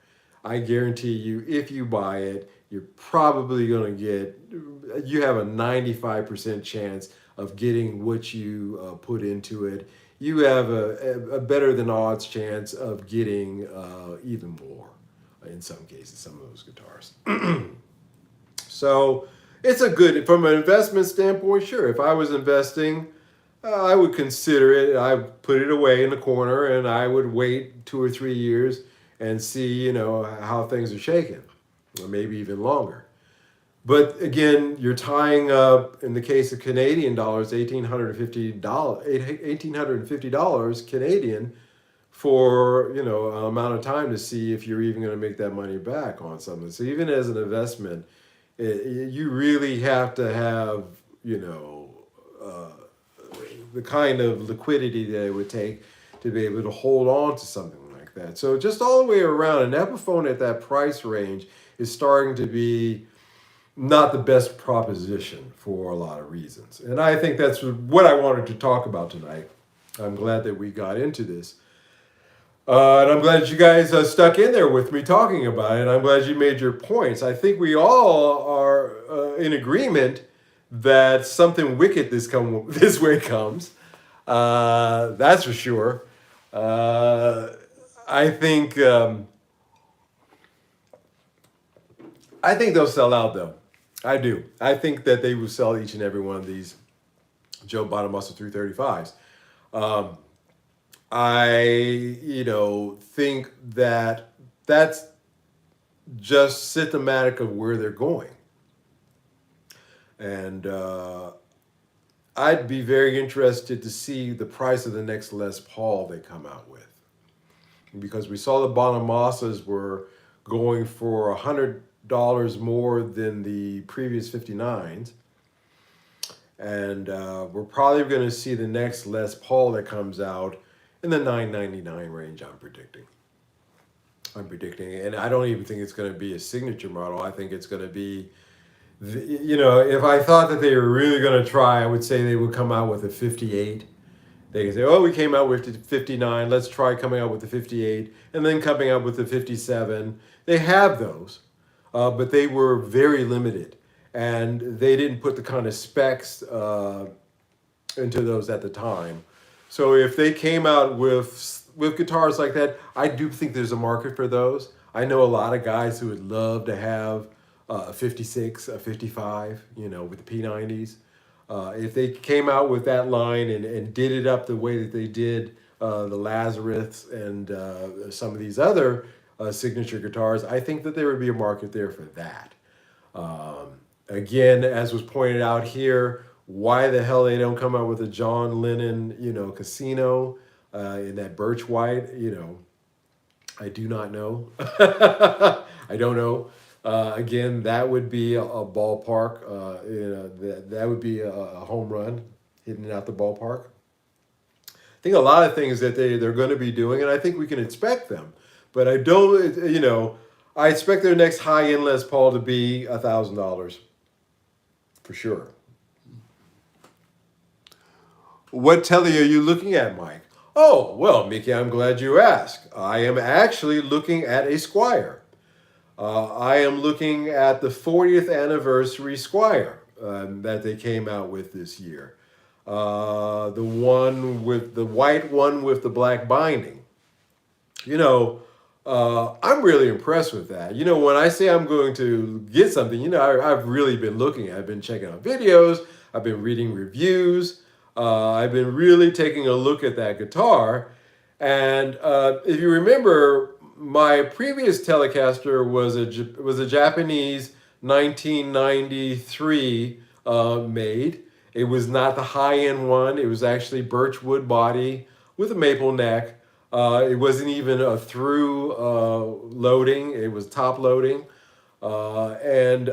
I guarantee you, if you buy it, you're probably going to you have a 95% chance of getting what you put into it. You have a better than odds chance of getting even more in some cases, some of those guitars. So it's a good, from an investment standpoint, sure. If I was investing, I would consider it. I put it away in the corner and I would wait 2 or 3 years and see, how things are shaking, or maybe even longer. But again, you're tying up, in the case of Canadian dollars, $1,850 Canadian for an amount of time to see if you're even going to make that money back on something. So even as an investment, you really have to have uh, the kind of liquidity that it would take to be able to hold on to something like that. So just all the way around, an Epiphone at that price range is starting to be not the best proposition for a lot of reasons. And I think that's what I wanted to talk about tonight. I'm glad that we got into this. And I'm glad you guys stuck in there with me talking about it. I'm glad you made your points. I think we all are in agreement that something wicked this way comes. That's for sure. Uh, I think I think they'll sell out though. I do. I think that they will sell each and every one of these Joe Bonamassa 335s. Um, I, think that that's just symptomatic of where they're going. And I'd be very interested to see the price of the next Les Paul they come out with. Because we saw the Bonamassas were going for $100 more than the previous 59s. And we're probably going to see the next Les Paul that comes out in the $999 range, I'm predicting. And I don't even think it's going to be a signature model. I think it's going to be, if I thought that they were really going to try, I would say they would come out with a 58. They can say, oh, we came out with the 59. Let's try coming out with the 58, and then coming out with the 57. They have those, but they were very limited, and they didn't put the kind of specs into those at the time. So if they came out with guitars like that, I do think there's a market for those. I know a lot of guys who would love to have a 56, a 55, with the P90s. If they came out with that line and did it up the way that they did the Lazarus and some of these other signature guitars, I think that there would be a market there for that. Again, as was pointed out here, why the hell they don't come out with a John Lennon, Casino in that birch white, I do not know. I don't know. Again, that would be a ballpark. That would be a home run, hitting it out the ballpark. I think a lot of things that they're going to be doing, and I think we can expect them. But I don't, I expect their next high-end Les Paul to be $1,000 for sure. What telly are you looking at, Mike? Oh, well, Mickey, I'm glad you asked. I am actually looking at a Squier. I am looking at the 40th anniversary Squier that they came out with this year. The one with the white one with the black binding. I'm really impressed with that. When I say I'm going to get something, I've really been looking. I've been checking out videos. I've been reading reviews. I've been really taking a look at that guitar. And if you remember, my previous Telecaster was a Japanese 1993 made. It was not the high-end one. It was actually birch wood body with a maple neck. It wasn't even a through loading. It was top loading. And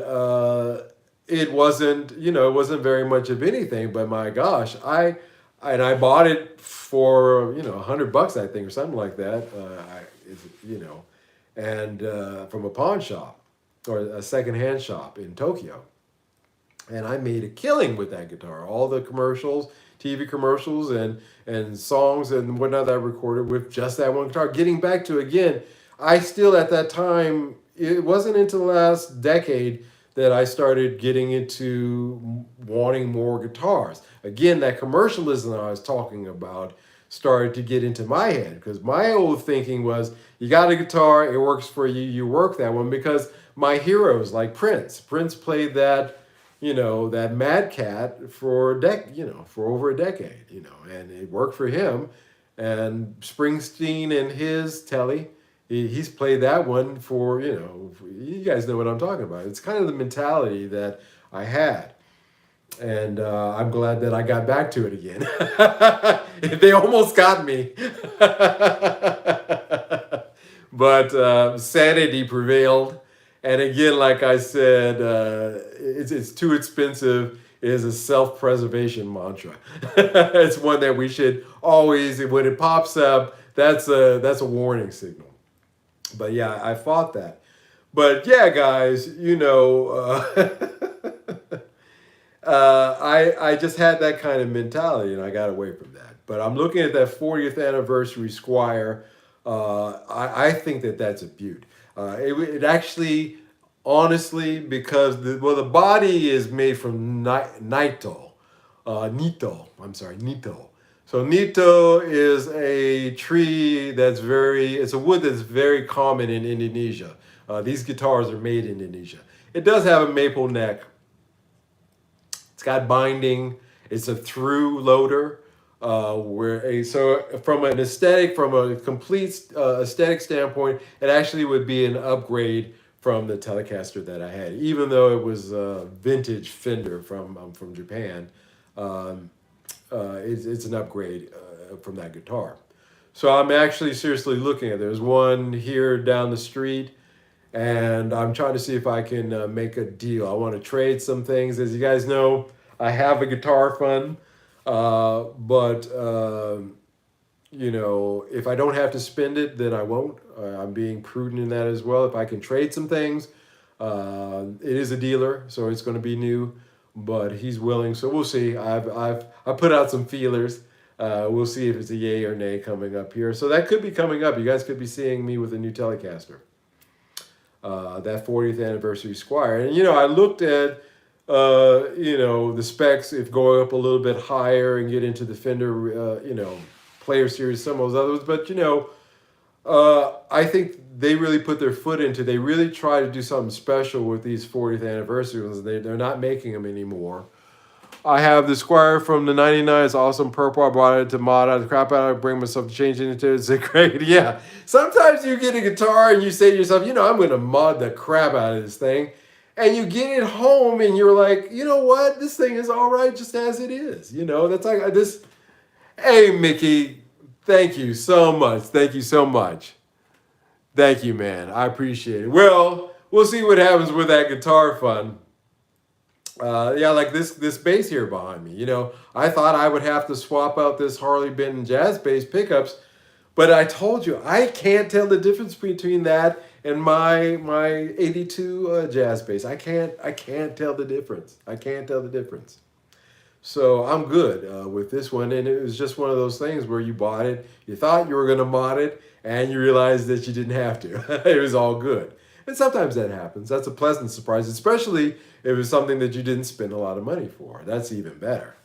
it wasn't, it wasn't very much of anything, but my gosh, I bought it for, $100, I think, or something like that. And from a pawn shop or a secondhand shop in Tokyo. And I made a killing with that guitar. All the commercials, TV commercials and songs and whatnot that I recorded with just that one guitar. Getting back to, again, I still at that time, it wasn't until the last decade that I started getting into wanting more guitars. Again, that commercialism I was talking about started to get into my head because my old thinking was you got a guitar, it works for you, you work that one because my heroes like Prince played that, that Mad Cat for for over a decade, and it worked for him. And Springsteen and his Telly, he's played that one for, you guys know what I'm talking about. It's kind of the mentality that I had. And I'm glad that I got back to it again. They almost got me. But sanity prevailed. And again, like I said, it's too expensive is a self-preservation mantra. It's one that we should always, when it pops up, that's a warning signal. But yeah, I fought that. But yeah, guys, I just had that kind of mentality, and I got away from that. But I'm looking at that 40th anniversary Squire. I think that that's a beaut. It actually, honestly, because the body is made from Nito. So Nito is a tree it's a wood that's very common in Indonesia. These guitars are made in Indonesia. It does have a maple neck. It's got binding. It's a through loader. So from a complete aesthetic standpoint, it actually would be an upgrade from the Telecaster that I had, even though it was a vintage Fender from Japan. It's an upgrade from that guitar. So I'm actually seriously looking at. There's one here down the street, and I'm trying to see if I can make a deal. I want to trade some things. As you guys know, I have a guitar fund, but if I don't have to spend it, then I won't. I'm being prudent in that as well. If I can trade some things, it is a dealer, so it's going to be new, but he's willing. So we'll see. I put out some feelers. We'll see if it's a yay or nay coming up here. So that could be coming up. You guys could be seeing me with a new Telecaster. That 40th anniversary Squire. And, I looked at, the specs, if going up a little bit higher and get into the Fender, Player Series, some of those others. But, I think they really put their foot into, they really try to do something special with these 40th anniversary ones. They're not making them anymore. I have the Squire from the 99. It's awesome. Purple. I brought it to mod. I the crap out of it. Bring myself to change it into it. It's great. Yeah. Sometimes you get a guitar and you say to yourself, I'm going to mod the crap out of this thing. And you get it home and you're like, you know what? This thing is all right just as it is. That's like this. Hey, Mickey. Thank you so much. Thank you so much. Thank you, man. I appreciate it. Well, we'll see what happens with that guitar fund. Like this bass here behind me. I thought I would have to swap out this Harley Benton jazz bass pickups, but I told you I can't tell the difference between that and my 82 jazz bass. I can't tell the difference. I can't tell the difference. So I'm good with this one, and it was just one of those things where you bought it, you thought you were going to mod it, and you realized that you didn't have to. It was all good. And sometimes that happens. That's a pleasant surprise, especially if it's something that you didn't spend a lot of money for. That's even better.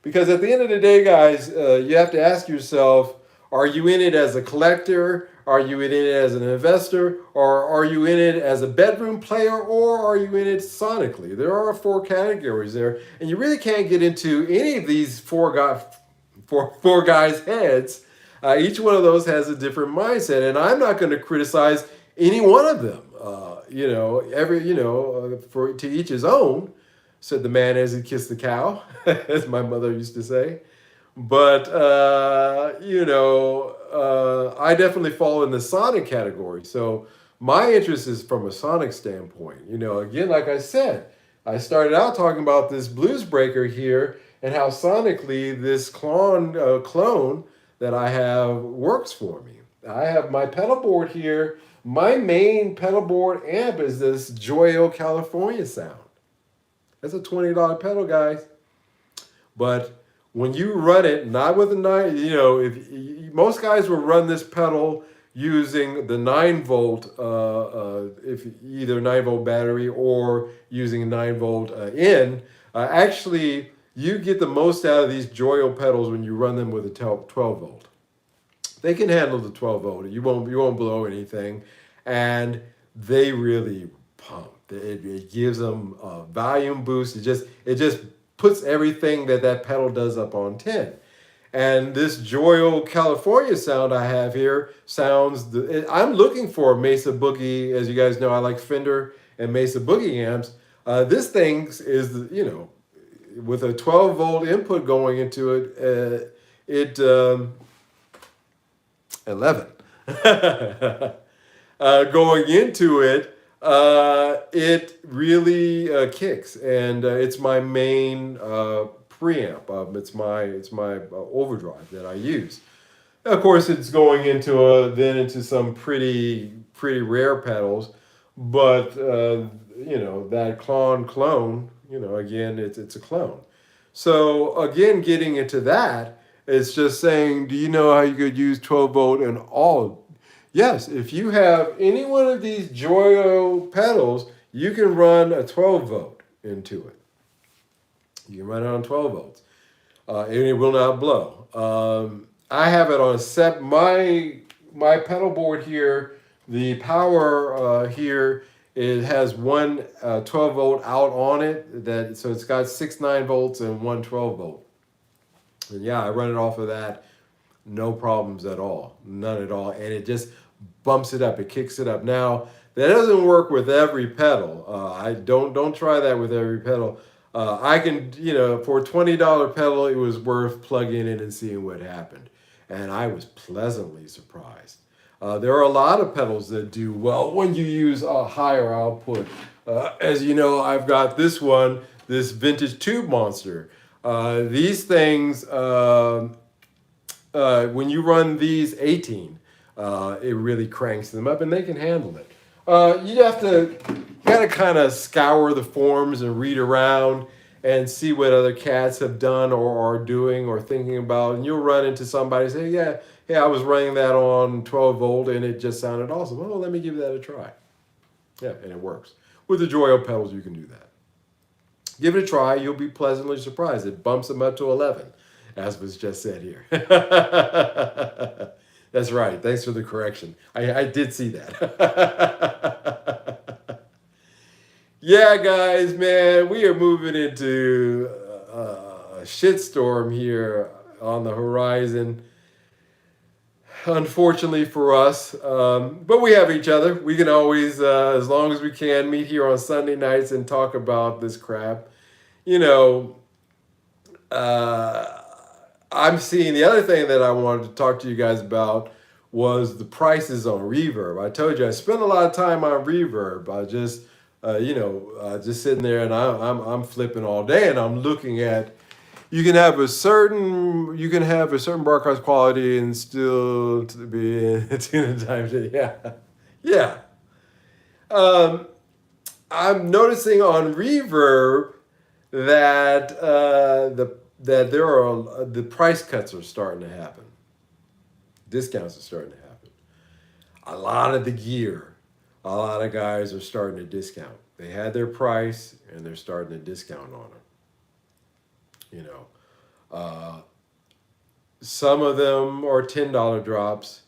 Because at the end of the day, guys, you have to ask yourself, are you in it as a collector? Are you in it as an investor? Or are you in it as a bedroom player? Or are you in it sonically? There are 4 categories there. And you really can't get into any of these four guys' heads. Each one of those has a different mindset. And I'm not going to criticize any one of them. For to each his own, said the man as he kissed the cow, as my mother used to say. But I definitely fall in the sonic category. So my interest is from a sonic standpoint. Again, like I said, I started out talking about this blues breaker here and how sonically this clone that I have works for me. I have my pedal board here. My main pedal board amp is this Joyo California sound. That's a $20 pedal, guys. But when you run it, not with a knife, if most guys will run this pedal using the 9 volt, if either 9 volt battery or using a 9 volt in, actually you get the most out of these Joyo pedals when you run them with a 12 volt. They can handle the 12 volt. You won't blow anything, and they really pump. It gives them a volume boost. It just puts everything that pedal does up on 10. And this Joyo California sound I have here sounds. I'm looking for a Mesa Boogie. As you guys know, I like Fender and Mesa Boogie amps. This thing is, with a 12 volt input going into it, 11. Going into it, it really kicks, and it's my main preamp. It's my overdrive that I use. Of course, it's going into some pretty rare pedals, but that clone. Again, it's a clone. So again, getting into that, it's just saying, do you know how you could use 12 volt and all? Yes, if you have any one of these Joyo pedals, you can run a 12 volt into it. You can run it on 12 volts, and it will not blow. I have it on my pedal board here. The power here, it has one 12 volt out on it. So it's got 6 9 volts and one 12 volt. And yeah, I run it off of that, no problems at all, none at all, and it just bumps it up, it kicks it up. Now that doesn't work with every pedal. I don't try that with every pedal. I can, for a $20 pedal, it was worth plugging in and seeing what happened, and I was pleasantly surprised. There are a lot of pedals that do well when you use a higher output. As you know, I've got this one, this vintage tube monster. These things, when you run these 18, it really cranks them up, and they can handle it. You gotta kind of scour the forums and read around and see what other cats have done or are doing or thinking about, and you'll run into somebody and say, yeah, I was running that on 12 volt and it just sounded awesome. Oh, let me give that a try. Yeah, and it works. With the Joyo pedals, you can do that. Give it a try. You'll be pleasantly surprised. It bumps them up to 11, as was just said here. That's right. Thanks for the correction. I did see that. Yeah, guys, man, we are moving into a shitstorm here on the horizon. Unfortunately for us, but we have each other. We can always, as long as we can, meet here on Sunday nights and talk about this crap. I'm seeing the other thing that I wanted to talk to you guys about was the prices on Reverb. I told you I spent a lot of time on Reverb. I just, just sitting there and I'm flipping all day, and I'm looking at. You can have a certain broadcast quality and still to be in tune times. Yeah. I'm noticing on Reverb that the price cuts are starting to happen. Discounts are starting to happen. A lot of the gear, a lot of guys are starting to discount. They had their price and they're starting to discount on it. Some of them are $10 drops.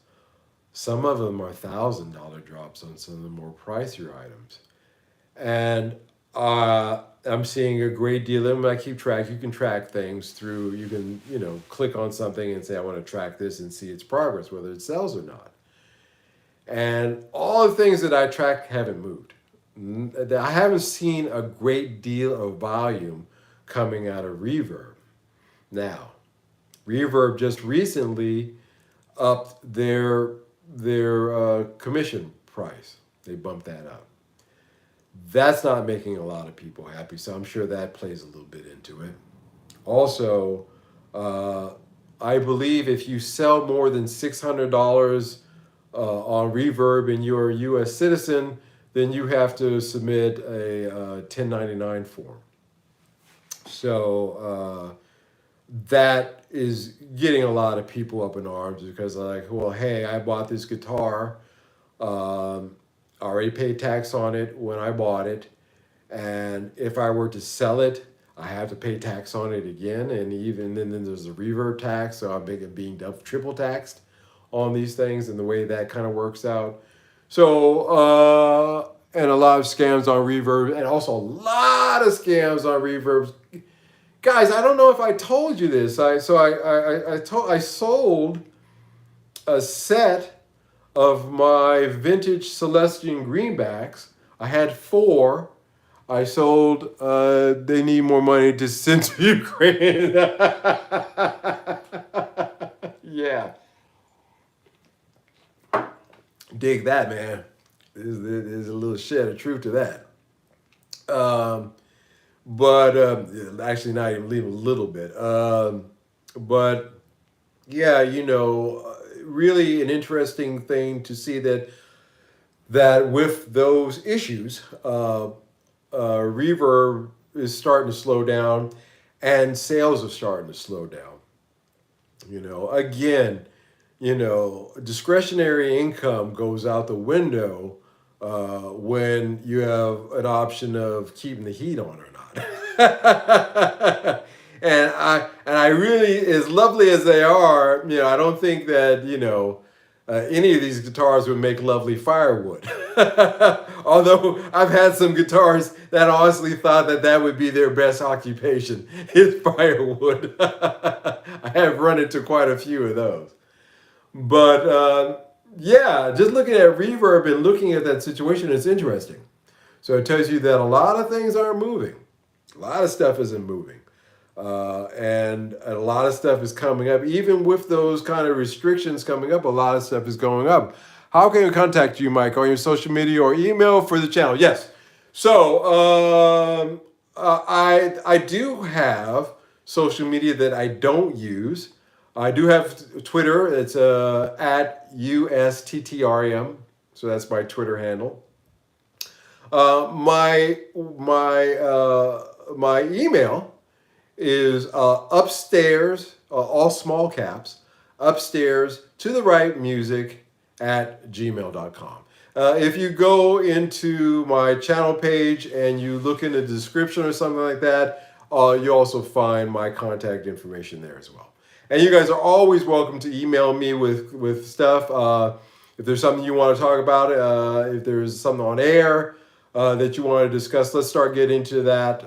Some of them are $1,000 drops on some of the more pricier items. And I'm seeing a great deal of them. I keep track. You can track things through, you can, click on something and say, I want to track this and see its progress, whether it sells or not. And all the things that I track haven't moved. I haven't seen a great deal of volume coming out of Reverb. Now, Reverb just recently upped their commission price. They bumped that up. That's not making a lot of people happy, so I'm sure that plays a little bit into it. Also, I believe if you sell more than $600 on Reverb and you're a U.S. citizen, then you have to submit a 1099 form. So that is getting a lot of people up in arms because they're like, well, hey, I bought this guitar. I already paid tax on it when I bought it. And if I were to sell it, I have to pay tax on it again. And even then there's a reverb tax. So I'm being triple taxed on these things and the way that kind of works out. So, and a lot of scams on reverb and also a lot of scams on reverbs. Guys, I don't know if I told you this. I sold a set of my vintage Celestian greenbacks. I had 4. I sold. They need more money to send to Ukraine. Yeah, dig that, man. There's a little shade of truth to that. Um, but actually, not even leave a little bit. But yeah, really an interesting thing to see that with those issues, reverb is starting to slow down, and sales are starting to slow down. Again, discretionary income goes out the window when you have an option of keeping the heat on or not. And I really, as lovely as they are, I don't think that any of these guitars would make lovely firewood. Although I've had some guitars that honestly thought that would be their best occupation is firewood. I have run into quite a few of those. But yeah, just looking at reverb and looking at that situation is interesting. So it tells you that a lot of things aren't moving. A lot of stuff isn't moving. And a lot of stuff is coming up. Even with those kind of restrictions coming up, a lot of stuff is going up. How can we contact you, Mike, on your social media or email for the channel? Yes. So I do have social media that I don't use. I do have Twitter. It's at USTTRM. So that's my Twitter handle. My email is upstairs, all small caps, upstairs to the right music at gmail.com. If you go into my channel page and you look in the description or something like that, you also find my contact information there as well. And you guys are always welcome to email me with stuff. If there's something you want to talk about, if there's something on air that you want to discuss, let's start getting into that.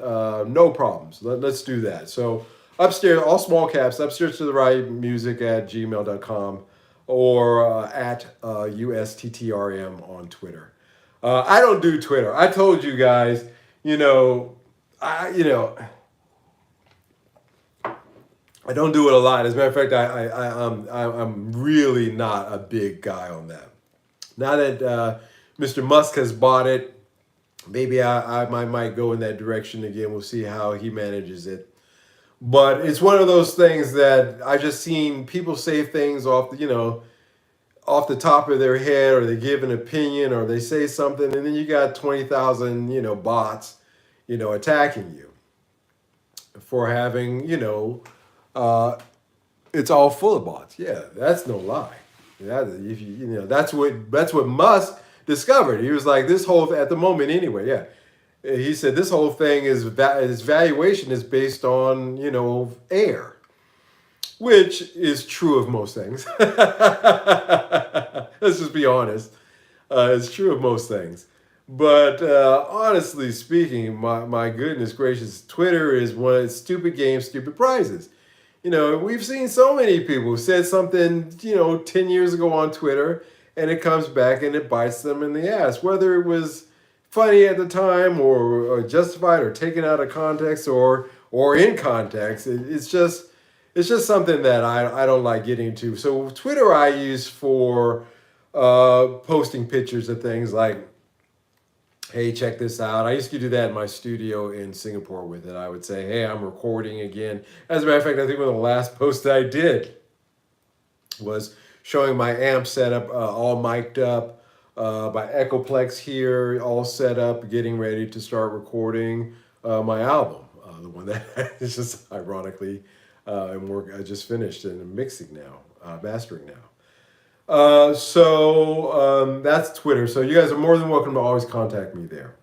No problems. Let's do that. So upstairs, all small caps, upstairs to the right, music at gmail.com or at USTTRM on Twitter. I don't do Twitter. I told you guys, I don't do it a lot. As a matter of fact, I'm really not a big guy on that. Now that Mr. Musk has bought it, maybe I might go in that direction again. We'll see how he manages it. But it's one of those things that I just seen people say things off the top of their head, or they give an opinion, or they say something, and then you got 20,000 bots attacking you for having it's all full of bots. Yeah, that's no lie. That's what Musk discovered. He was like, this whole at the moment anyway. Yeah, he said this whole thing is its valuation is based on air, which is true of most things. Let's just be honest. It's true of most things. But honestly speaking, my goodness gracious, Twitter is one of the stupid games, stupid prizes. We've seen so many people who said something, 10 years ago on Twitter, and it comes back and it bites them in the ass. Whether it was funny at the time or justified or taken out of context or in context, it's just something that I don't like getting into. So Twitter I use for posting pictures of things like, hey, check this out. I used to do that in my studio in Singapore with it. I would say, hey, I'm recording again. As a matter of fact, I think one of the last posts I did was showing my amp setup, all mic'd up, my Echoplex here, all set up, getting ready to start recording my album. The one that is just ironically and work. I just finished and I'm mixing now, mastering now. That's Twitter. So you guys are more than welcome to always contact me there.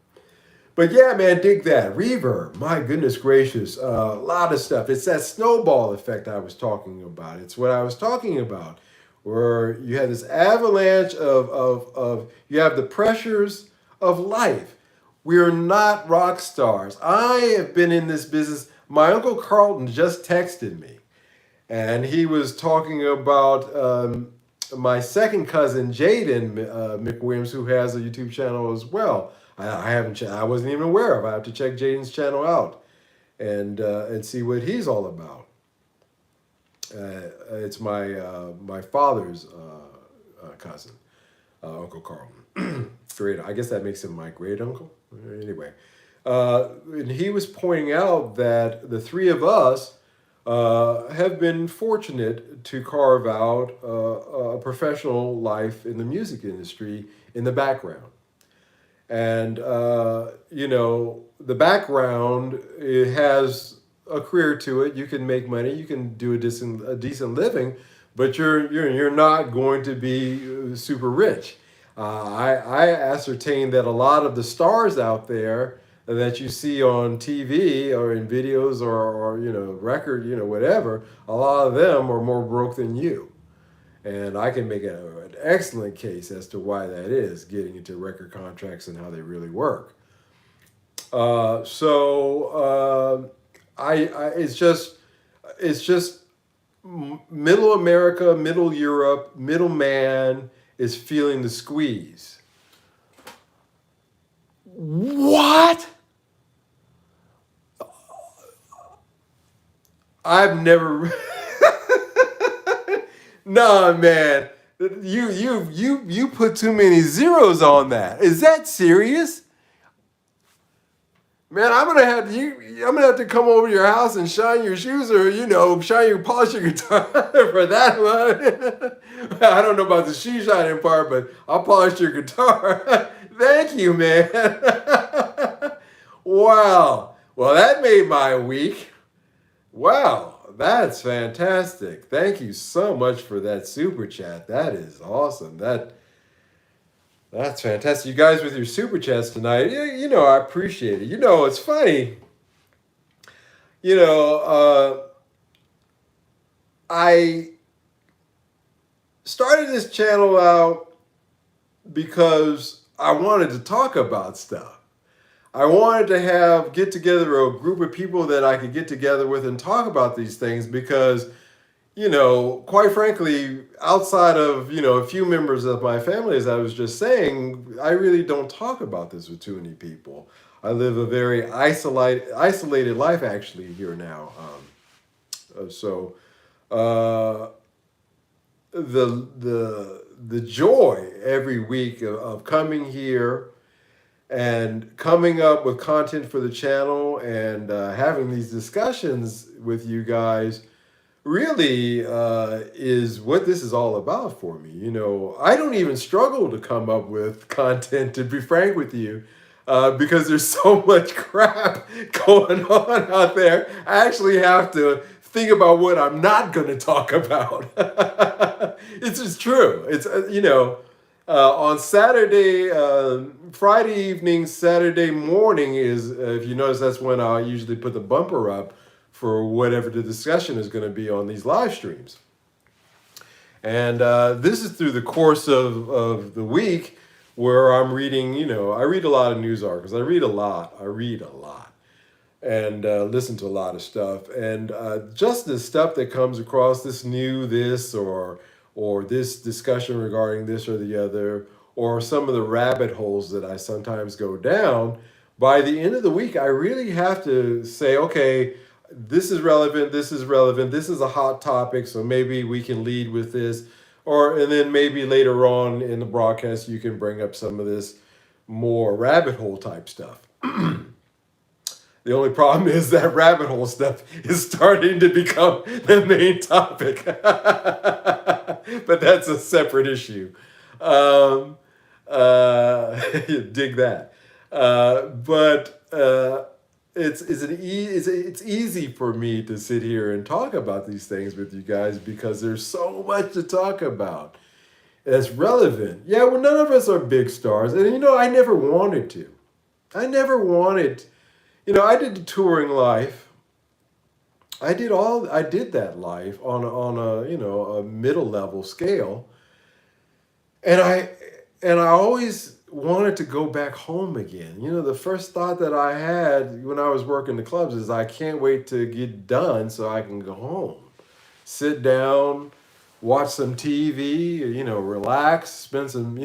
But yeah, man, dig that. Reverb, my goodness gracious. A lot of stuff. It's that snowball effect I was talking about. It's what I was talking about, where you have this avalanche of you have the pressures of life. We're not rock stars. I have been in this business. My Uncle Carlton just texted me, and he was talking about my second cousin, Jaden McWilliams, who has a YouTube channel as well. I haven't. I wasn't even aware of. I have to check Jaden's channel out and see what he's all about. It's my father's cousin, Uncle Carlton. Great. I guess that makes him my great uncle. Anyway, and he was pointing out that the three of us have been fortunate to carve out a professional life in the music industry in the background. And, the background, it has a career to it. You can make money, you can do a decent living, but you're not going to be super rich. I ascertained that a lot of the stars out there that you see on TV or in videos or record, whatever, a lot of them are more broke than you. And I can make an excellent case as to why that is, getting into record contracts and how they really work. It's just middle America, middle Europe, middle man is feeling the squeeze. What? I've never. Nah, man. You put too many zeros on that. Is that serious? Man, I'm gonna have to come over to your house and shine your shoes, or polish your guitar for that one. I don't know about the shoe shining part, but I'll polish your guitar. Thank you, man. Wow. Well, that made my week. Wow, that's fantastic. Thank you so much for that super chat. That is awesome. That's fantastic. You guys with your super chats tonight, I appreciate it. It's funny. I started this channel out because I wanted to talk about stuff. I wanted to get together a group of people that I could get together with and talk about these things because, quite frankly, outside of, a few members of my family, as I was just saying, I really don't talk about this with too many people. I live a very isolated life actually here now. The joy every week of coming here and coming up with content for the channel and having these discussions with you guys really is what this is all about for me. I don't even struggle to come up with content, to be frank with you, because there's so much crap going on out there. I actually have to think about what I'm not going to talk about. It's just true. It's, on Saturday, Friday evening, Saturday morning is, if you notice, that's when I usually put the bumper up for whatever the discussion is going to be on these live streams. And this is through the course of the week where I'm reading, I read a lot of news articles. I read a lot. And listen to a lot of stuff. And just the stuff that comes across, this or this discussion regarding this or the other, or some of the rabbit holes that I sometimes go down, by the end of the week, I really have to say, okay, this is relevant, this is a hot topic, so maybe we can lead with this. And then maybe later on in the broadcast, you can bring up some of this more rabbit hole type stuff. The only problem is that rabbit hole stuff is starting to become the main topic. But that's a separate issue. Dig that. it's easy for me to sit here and talk about these things with you guys because there's so much to talk about that's relevant. Yeah, well, none of us are big stars, and I never wanted to. I never wanted. I did the touring life. I did that life on a a middle level scale, and I always wanted to go back home again. The first thought that I had when I was working the clubs is I can't wait to get done so I can go home, sit down, watch some TV, relax, spend some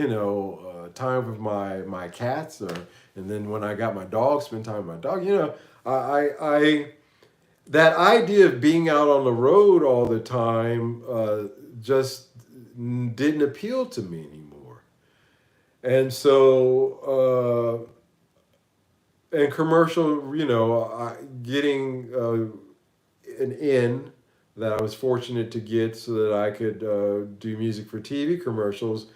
time with my cats, and then when I got my dog, spend time with my dog. I that idea of being out on the road all the time just didn't appeal to me anymore. And so, and commercial, getting an in that I was fortunate to get so that I could do music for TV commercials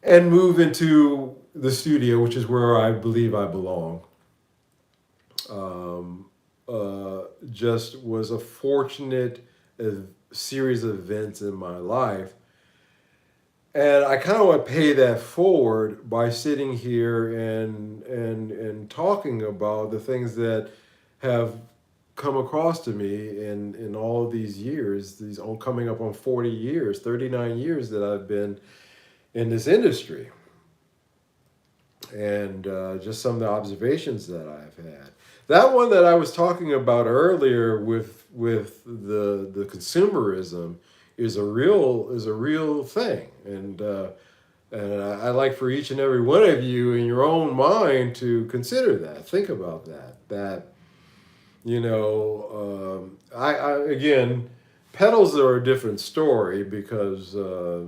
and move into the studio, which is where I believe I belong. Um, just was a fortunate uh, series of events in my life. And I kind of want to pay that forward by sitting here and talking about the things that have come across to me in all of these years, these all coming up on 40 years, 39 years that I've been in this industry, and just some of the observations that I've had. That one that I was talking about earlier with the consumerism is a real thing, and I like for each and every one of you in your own mind to consider that, think about that. I again, pedals are a different story because are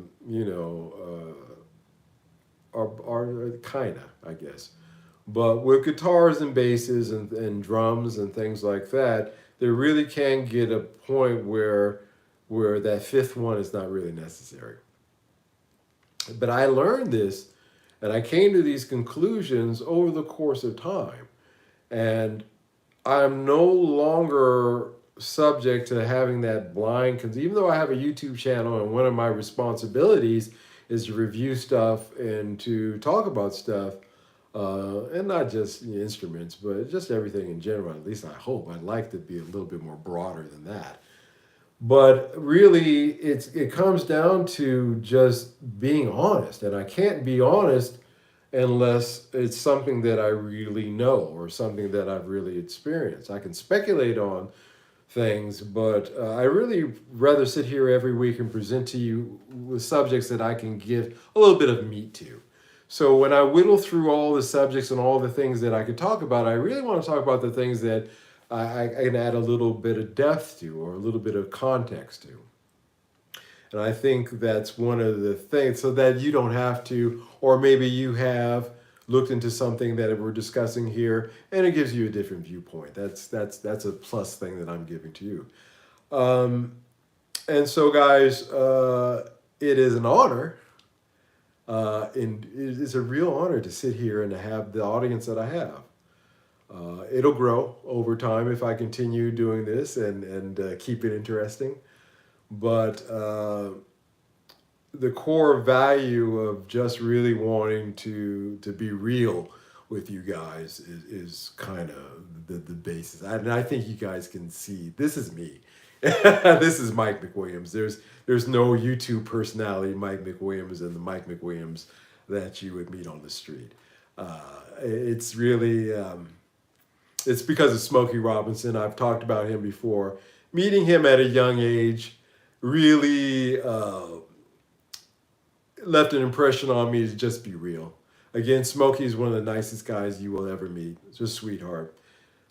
kind of, I guess. But with guitars and basses and drums and things like that, there really can get a point where that fifth one is not really necessary. But I learned this and I came to these conclusions over the course of time. And I'm no longer subject to having that blind, because even though I have a YouTube channel and one of my responsibilities is to review stuff and to talk about stuff, and not just instruments, but just everything in general. At least I hope. I'd like to be a little bit more broader than that. But really, it comes down to just being honest, and I can't be honest unless it's something that I really know or something that I've really experienced. I can speculate on things, but I really rather sit here every week and present to you with subjects that I can give a little bit of meat to. So when I whittle through all the subjects and all the things that I could talk about, I really want to talk about the things that I can add a little bit of depth to or a little bit of context to. And I think that's one of the things, so that you don't have to, or maybe you have looked into something that we're discussing here, and it gives you a different viewpoint. That's a plus thing that I'm giving to you. And so, guys, it is an honor, and it is a real honor to sit here and to have the audience that I have. It'll grow over time if I continue doing this and keep it interesting. But the core value of just really wanting to be real with you guys is kind of the basis. And I think you guys can see this is me. This is Mike McWilliams. There's no YouTube personality Mike McWilliams and the Mike McWilliams that you would meet on the street. It's really it's because of Smokey Robinson. I've talked about him before. Meeting him at a young age really left an impression on me to just be real. Again, Smokey is one of the nicest guys you will ever meet. Just a sweetheart.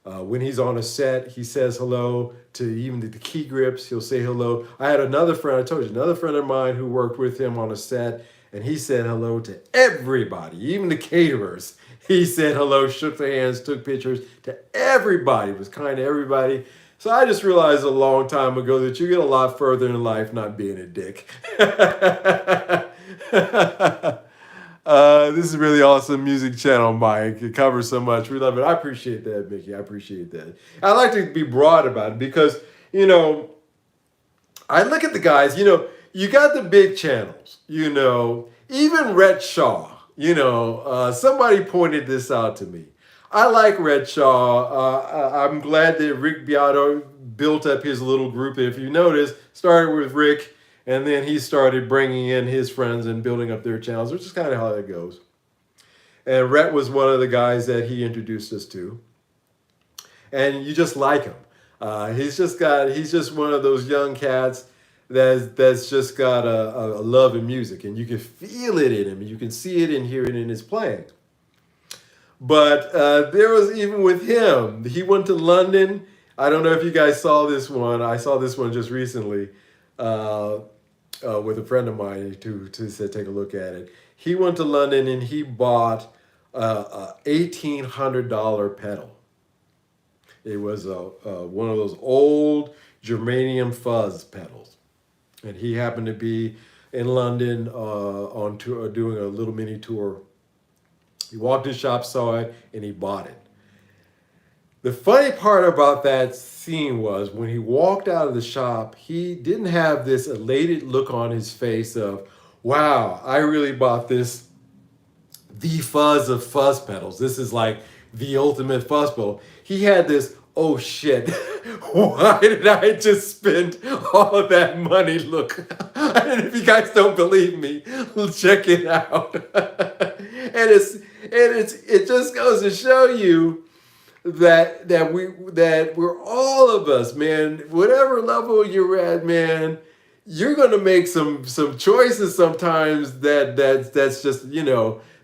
When he's on a set, he says hello to even the key grips. He'll say hello. I had another friend, I told you, another friend of mine who worked with him on a set, and he said hello to everybody, even the caterers. He said hello, shook their hands, took pictures to everybody, was kind to everybody. So I just realized a long time ago that you get a lot further in life not being a dick. This is a really awesome music channel, Mike. It covers so much. We love it. I appreciate that, Mickey. I appreciate that. I like to be broad about it because, you know, I look at the guys, you got the big channels, even Red Shaw, somebody pointed this out to me. I like Red Shaw. I'm glad that Rick Beato built up his little group. If you notice, started with Rick, and then he started bringing in his friends and building up their channels, which is kind of how that goes. And Rhett was one of the guys that he introduced us to. And you just like him. He's just one of those young cats that's just got a love of music, and you can feel it in him. You can see it and hear it in his playing. But there was, even with him, he went to London. I don't know if you guys saw this one. I saw this one just recently with a friend of mine to said take a look at it. He went to London and he bought a $1,800 pedal. It was one of those old germanium fuzz pedals, and he happened to be in London on tour, doing a little mini tour. He walked in the shop, saw it, and he bought it. The funny part about that scene was when he walked out of the shop, he didn't have this elated look on his face of, wow, I really bought this, the fuzz of fuzz pedals. This is like the ultimate fuzz pedal. He had this, oh shit, why did I just spend all of that money look? And if you guys don't believe me, check it out. And it just goes to show you that we're all of us, man, whatever level you're at, man, you're gonna make some choices sometimes that's just,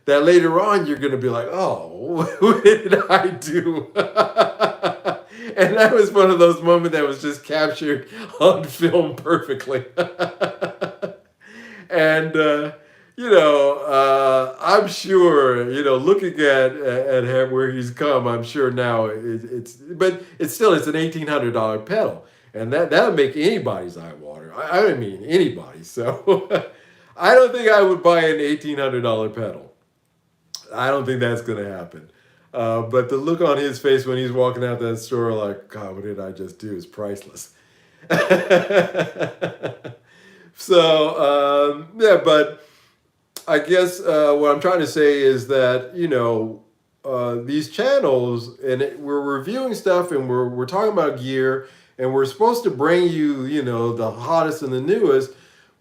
that later on you're gonna be like, oh, what did I do? And that was one of those moments that was just captured on film perfectly. And I'm sure, looking at where he's come, I'm sure now it's an $1,800 pedal, and that'll make anybody's eye water. I mean anybody. So I don't think I would buy an $1,800 pedal. I don't think that's going to happen. But the look on his face when he's walking out that store, like, God, what did I just do? Is priceless. So yeah, but I guess what I'm trying to say is that these channels, and we're reviewing stuff, and we're talking about gear, and we're supposed to bring you the hottest and the newest,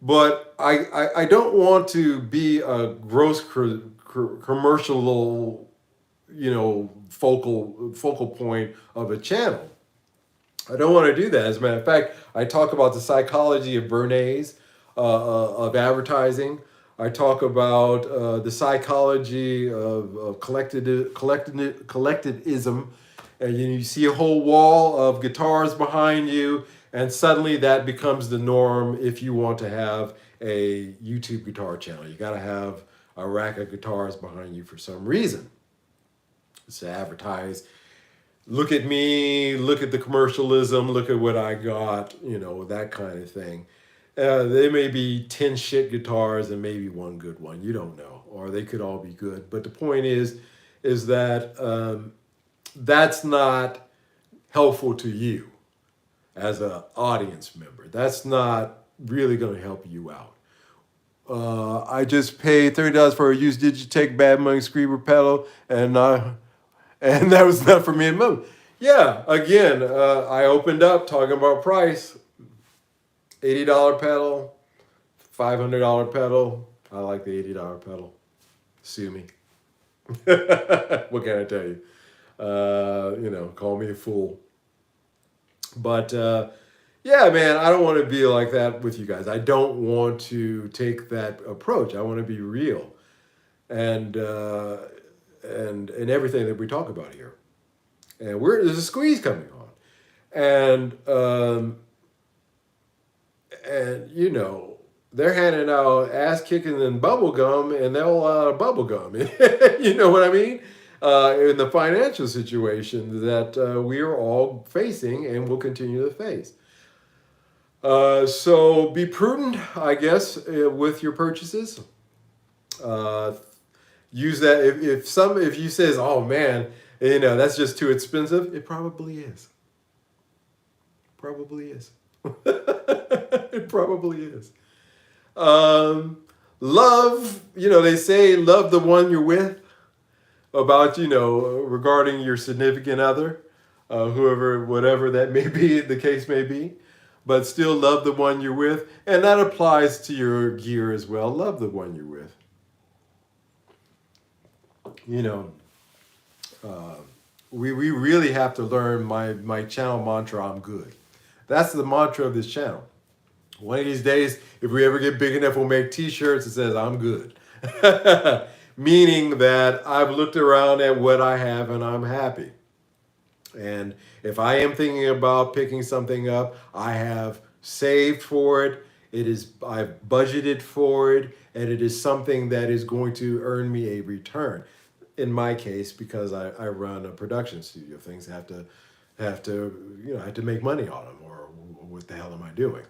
but I don't want to be a gross commercial focal point of a channel. I don't want to do that. As a matter of fact, I talk about the psychology of Bernays, of advertising. I talk about the psychology of collectivism, and you see a whole wall of guitars behind you, and suddenly that becomes the norm if you want to have a YouTube guitar channel. You got to have a rack of guitars behind you for some reason. It's to advertise. Look at me, look at the commercialism, look at what I got, that kind of thing. There may be 10 shit guitars and maybe one good one. You don't know. Or they could all be good. But the point is that that's not helpful to you as an audience member. That's not really going to help you out. I just paid $30 for a used Digitech Bad Money Screamer pedal, and that was not for me and Mom. Yeah, again, I opened up talking about price. $80 pedal, $500 pedal. I like the $80 pedal. Sue me. What can I tell you? Call me a fool. But yeah, man, I don't want to be like that with you guys. I don't want to take that approach. I want to be real, and everything that we talk about here. And there's a squeeze coming on, and they're handing out ass kicking and bubble gum, and they're all out of bubble gum. You know what I mean? In the financial situation that we are all facing and will continue to face. So be prudent, I guess, with your purchases. use that. If you says, oh man, that's just too expensive, it probably is. Probably is. It probably is. Love, they say love the one you're with, about, regarding your significant other, whoever, whatever that may be, the case may be, but still love the one you're with. And that applies to your gear as well. Love the one you're with. You know, we really have to learn my channel mantra, I'm good. That's the mantra of this channel. One of these days, if we ever get big enough, we'll make t-shirts that says, I'm good. Meaning that I've looked around at what I have and I'm happy. And if I am thinking about picking something up, I have saved for it. I've budgeted for it, and it is something that is going to earn me a return. In my case, because I run a production studio, things have to I have to make money on them, or what the hell am I doing?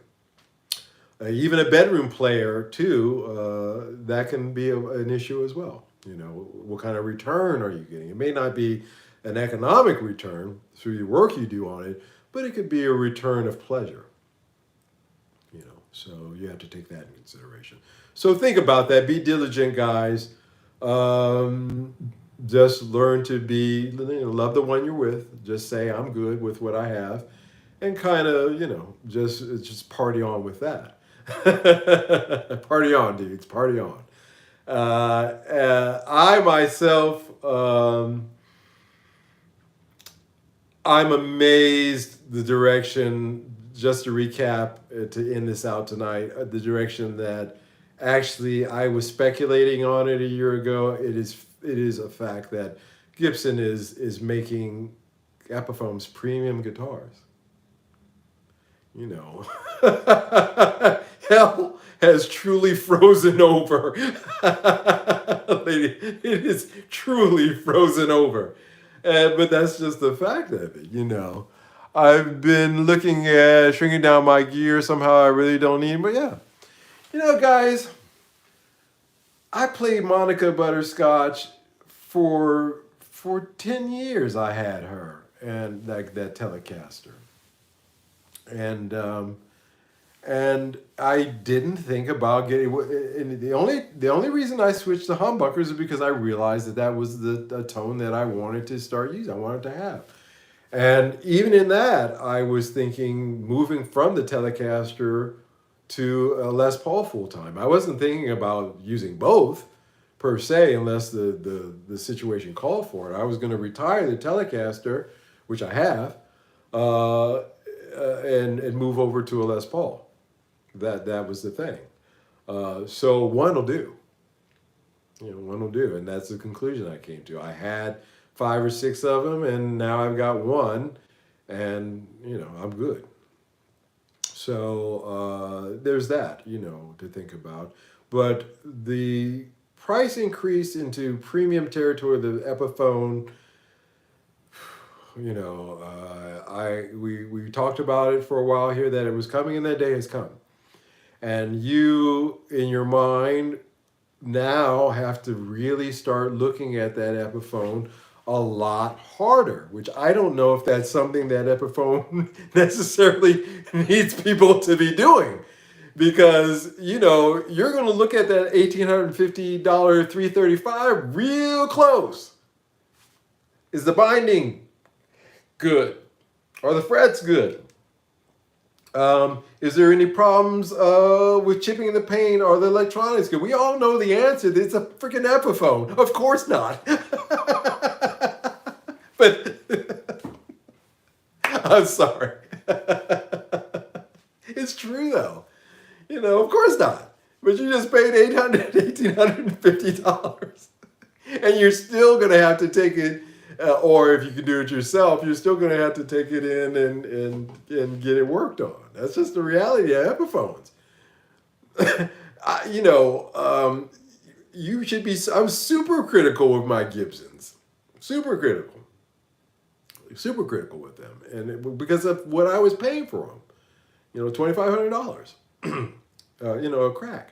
Even a bedroom player too, that can be an issue as well. What kind of return are you getting? It may not be an economic return through the work you do on it, but it could be a return of pleasure. So you have to take that in consideration. So think about that. Be diligent, guys. Just learn to love the one you're with. Just say, I'm good with what I have, and kind of, just party on with that. Party on, dudes. Party on. I myself, I'm amazed the direction, just to recap, to end this out tonight, the direction that actually I was speculating on it a year ago. It is a fact that Gibson is making Epiphone's premium guitars. Hell has truly frozen over. It is truly frozen over. But that's just the fact of it. I've been looking at shrinking down my gear. Somehow I really don't need, but yeah. Guys, I played Monica Butterscotch for 10 years. I had her and that Telecaster. And I didn't think about getting. And the only reason I switched to humbuckers is because I realized that was the tone that I wanted to start using. I wanted to have. And even in that, I was thinking moving from the Telecaster to a Les Paul full time. I wasn't thinking about using both per se, unless the situation called for it. I was going to retire the Telecaster, which I have, and move over to a Les Paul. That was the thing. So one will do. One will do, and that's the conclusion I came to. I had 5 or 6 of them, and now I've got one, and I'm good. So there's that, to think about. But the price increase into premium territory, the Epiphone. We talked about it for a while here, that it was coming, and that day has come. And you, in your mind, now have to really start looking at that Epiphone a lot harder, which I don't know if that's something that Epiphone necessarily needs people to be doing. Because, you're going to look at that $1,850 335 real close. Is the binding good? Are the frets good? Is there any problems with chipping in the paint? Are the electronics good? We all know the answer. It's a freaking Epiphone. Of course not. But I'm sorry. It's true though. Of course not. But you just paid $1,850. And you're still going to have to take it, or if you can do it yourself, you're still going to have to take it in and get it worked on. That's just the reality of Epiphones. You should be, I'm super critical with my Gibsons. Super critical with them. And because of what I was paying for them. $2,500. A crack.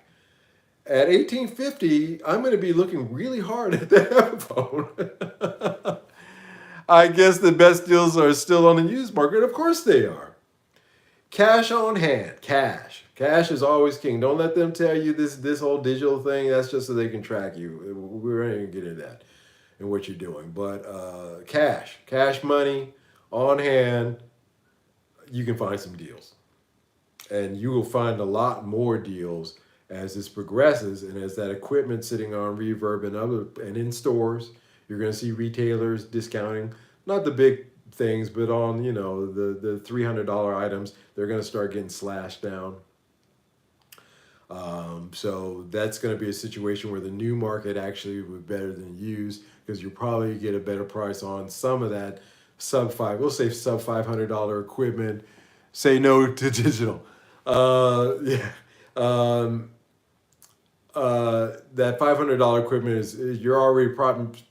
At 1850, I'm going to be looking really hard at the Epiphone. I guess the best deals are still on the used market. Of course they are. Cash on hand. Cash. Cash is always king. Don't let them tell you this whole digital thing. That's just so they can track you. We're not even getting that and what you're doing. But cash money on hand, you can find some deals. And you will find a lot more deals as this progresses and as that equipment sitting on Reverb and in stores. You're going to see retailers discounting, not the big things, but on the $300 items, they're going to start getting slashed down. So that's going to be a situation where the new market actually would be better than used, because you probably get a better price on some of that we'll say sub $500 equipment. Say no to digital. Yeah. That $500 equipment is you're already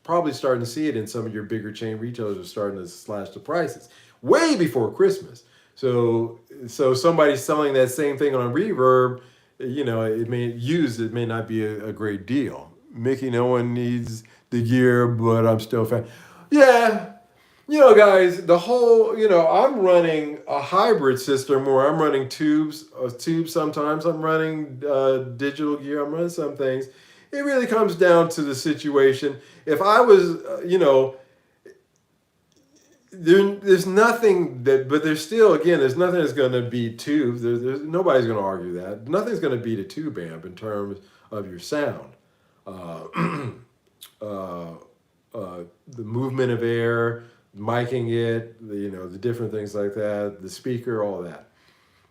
probably starting to see it in some of your bigger chain retailers are starting to slash the prices way before Christmas. So somebody selling that same thing on Reverb, it may not be a great deal. Mickey, no one needs the gear, but I'm still fan. Yeah, guys, the whole, I'm running a hybrid system where I'm running tubes sometimes. I'm running digital gear. I'm running some things. It really comes down to the situation. If I was, there's nothing but there's still, again, there's nothing that's going to beat tubes. Nobody's going to argue that. Nothing's going to beat a tube amp in terms of your sound. The movement of air, miking it, the different things like that, the speaker, all that.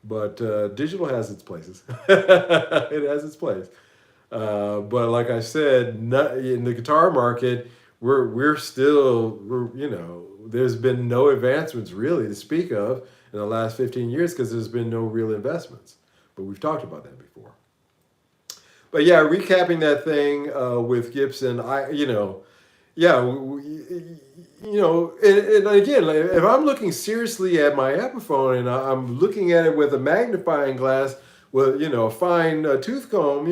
But digital has its places. It has its place. But like I said, in the guitar market, we're still, there's been no advancements really to speak of in the last 15 years because there's been no real investments. But we've talked about that before. But yeah, recapping that thing with Gibson, and again, if I'm looking seriously at my Epiphone and I'm looking at it with a magnifying glass, with a fine tooth comb,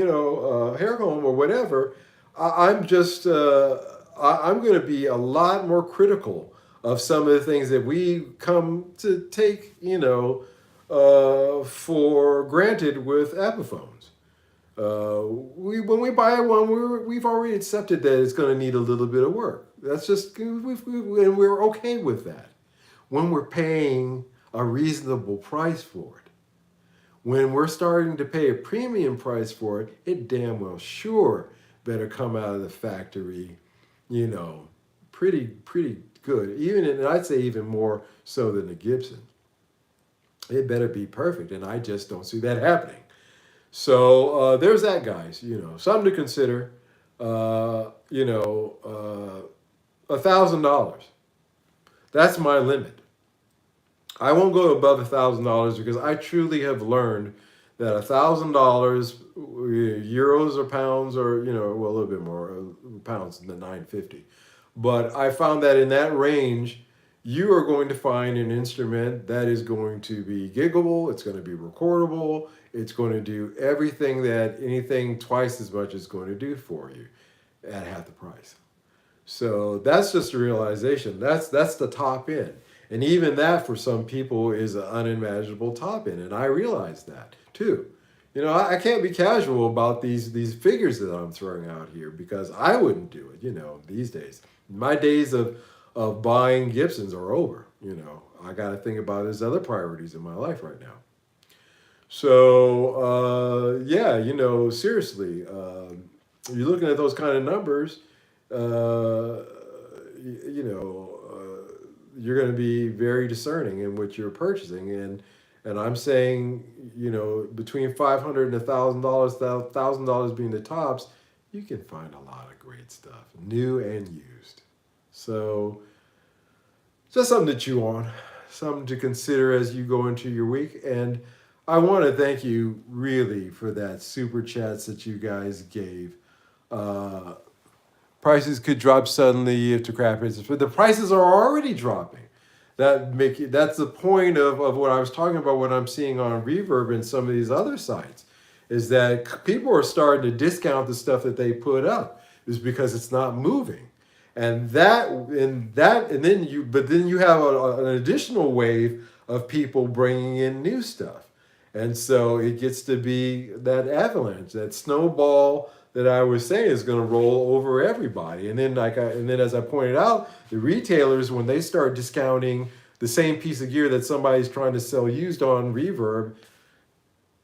hair comb or whatever, I'm going to be a lot more critical of some of the things that we come to take, for granted with Epiphones. When we buy one, we've already accepted that it's going to need a little bit of work. That's just, and we're okay with that. When we're paying a reasonable price for it, when we're starting to pay a premium price for it, it damn well sure better come out of the factory, pretty good. And I'd say even more so than the Gibson. It better be perfect, and I just don't see that happening. So there's that, guys. Something to consider. $1,000. That's my limit. I won't go above $1,000 because I truly have learned that $1,000, euros or pounds, or a little bit more pounds than $950. But I found that in that range, you are going to find an instrument that is going to be giggable. It's going to be recordable. It's going to do everything that anything twice as much is going to do for you at half the price. So that's just a realization. That's the top end. And even that for some people is an unimaginable top end. And I realize that too. I can't be casual about these figures that I'm throwing out here because I wouldn't do it, these days. My days of buying Gibsons are over. I got to think about there's other priorities in my life right now. So, seriously, you're looking at those kind of numbers, you're going to be very discerning in what you're purchasing. And I'm saying, between $500 and $1,000, $1,000 being the tops, you can find a lot of great stuff, new and used. So just something to chew on, something to consider as you go into your week. And I want to thank you really for that super chats that you guys gave. Prices could drop suddenly if the crap hits, but the prices are already dropping. That's the point of what I was talking about, what I'm seeing on Reverb and some of these other sites. is that people are starting to discount the stuff that they put up is because it's not moving. And then you have an additional wave of people bringing in new stuff. And so it gets to be that avalanche, that snowball that I was saying is going to roll over everybody. And then as I pointed out, the retailers, when they start discounting the same piece of gear that somebody's trying to sell used on Reverb,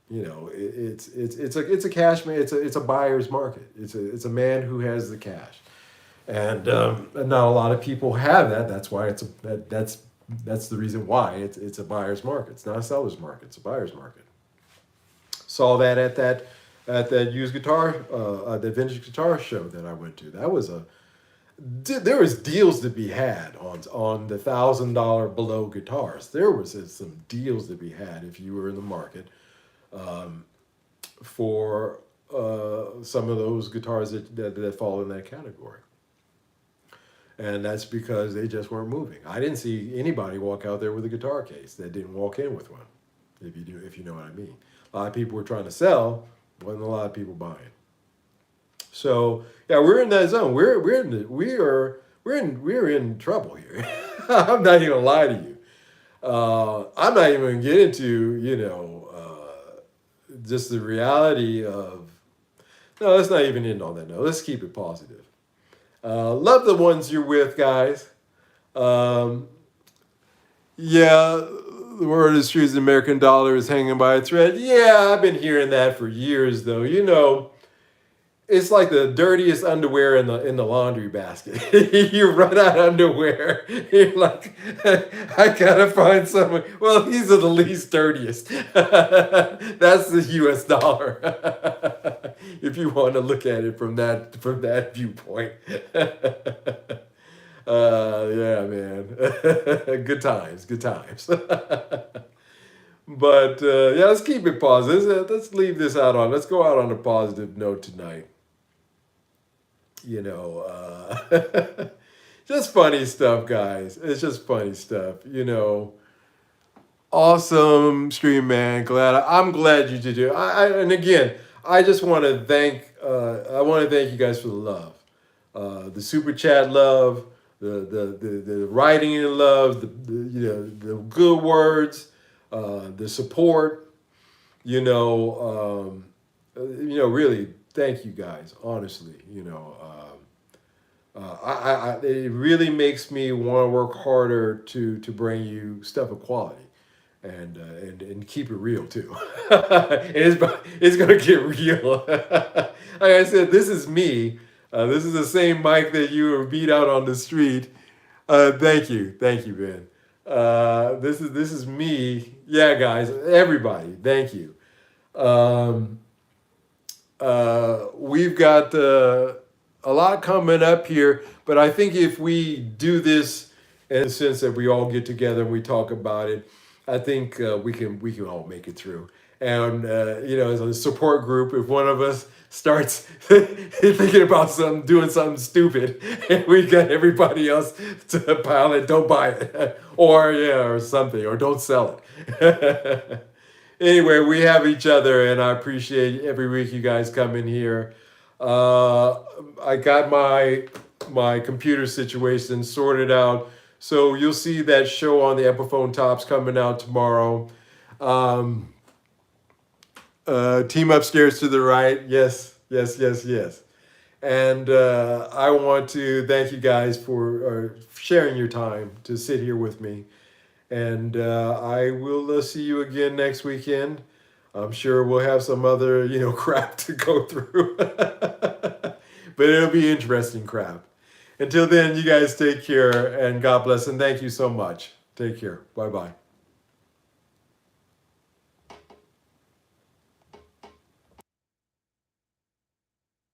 it's a cash man. It's a buyer's market. It's a man who has the cash, and not a lot of people have that. That's why that's the reason why it's a buyer's market. It's not a seller's market. It's a buyer's market. Saw that at that used guitar, the vintage guitar show that I went to. There was deals to be had on the $1,000 below guitars. There was some deals to be had if you were in the market for some of those guitars that fall in that category. And that's because they just weren't moving. I didn't see anybody walk out there with a guitar case that didn't walk in with one, if you know what I mean. A lot of people were trying to sell, wasn't a lot of people buying. So yeah, we're in that zone. We're in trouble here. I'm not even gonna lie to you. I'm not even gonna get into just the reality of. No, let's not even end on that note. Let's keep it positive. Love the ones you're with, guys. Yeah, the word is true. The American dollar is hanging by a thread. Yeah, I've been hearing that for years, though. It's like the dirtiest underwear in the laundry basket. You run out of underwear. You're like, I gotta find someone. Well, these are the least dirtiest. That's the U.S. dollar. If you want to look at it from that viewpoint. Yeah, man. Good times. But yeah, let's keep it positive. Let's leave this out on. Let's go out on a positive note tonight. Just funny stuff, guys. It's just funny stuff. Awesome stream, man. I'm glad you did it. And again, I just want to thank. I want to thank you guys for the love, the super chat love, the writing in love, the good words, the support. Really, thank you guys. Honestly, it really makes me want to work harder to bring you stuff of quality, and keep it real too. It's gonna get real. Like I said, this is me. This is the same mic that you were beat out on the street. Thank you, Ben. This is me. Yeah, guys, everybody, thank you. We've got a lot coming up here, but I think if we do this in the sense that we all get together and we talk about it, I think we can all make it through. And as a support group, if one of us starts thinking about doing something stupid, and we got everybody else to pile it, don't buy it, or something, or don't sell it. Anyway, we have each other, and I appreciate every week you guys come in here. I got my computer situation sorted out, so you'll see that show on the Epiphone Tops coming out tomorrow. Team upstairs to the right, yes. And I want to thank you guys for sharing your time to sit here with me. And I will see you again next weekend. I'm sure we'll have some other, crap to go through. But it'll be interesting crap. Until then, you guys take care and God bless and thank you so much. Take care. Bye-bye.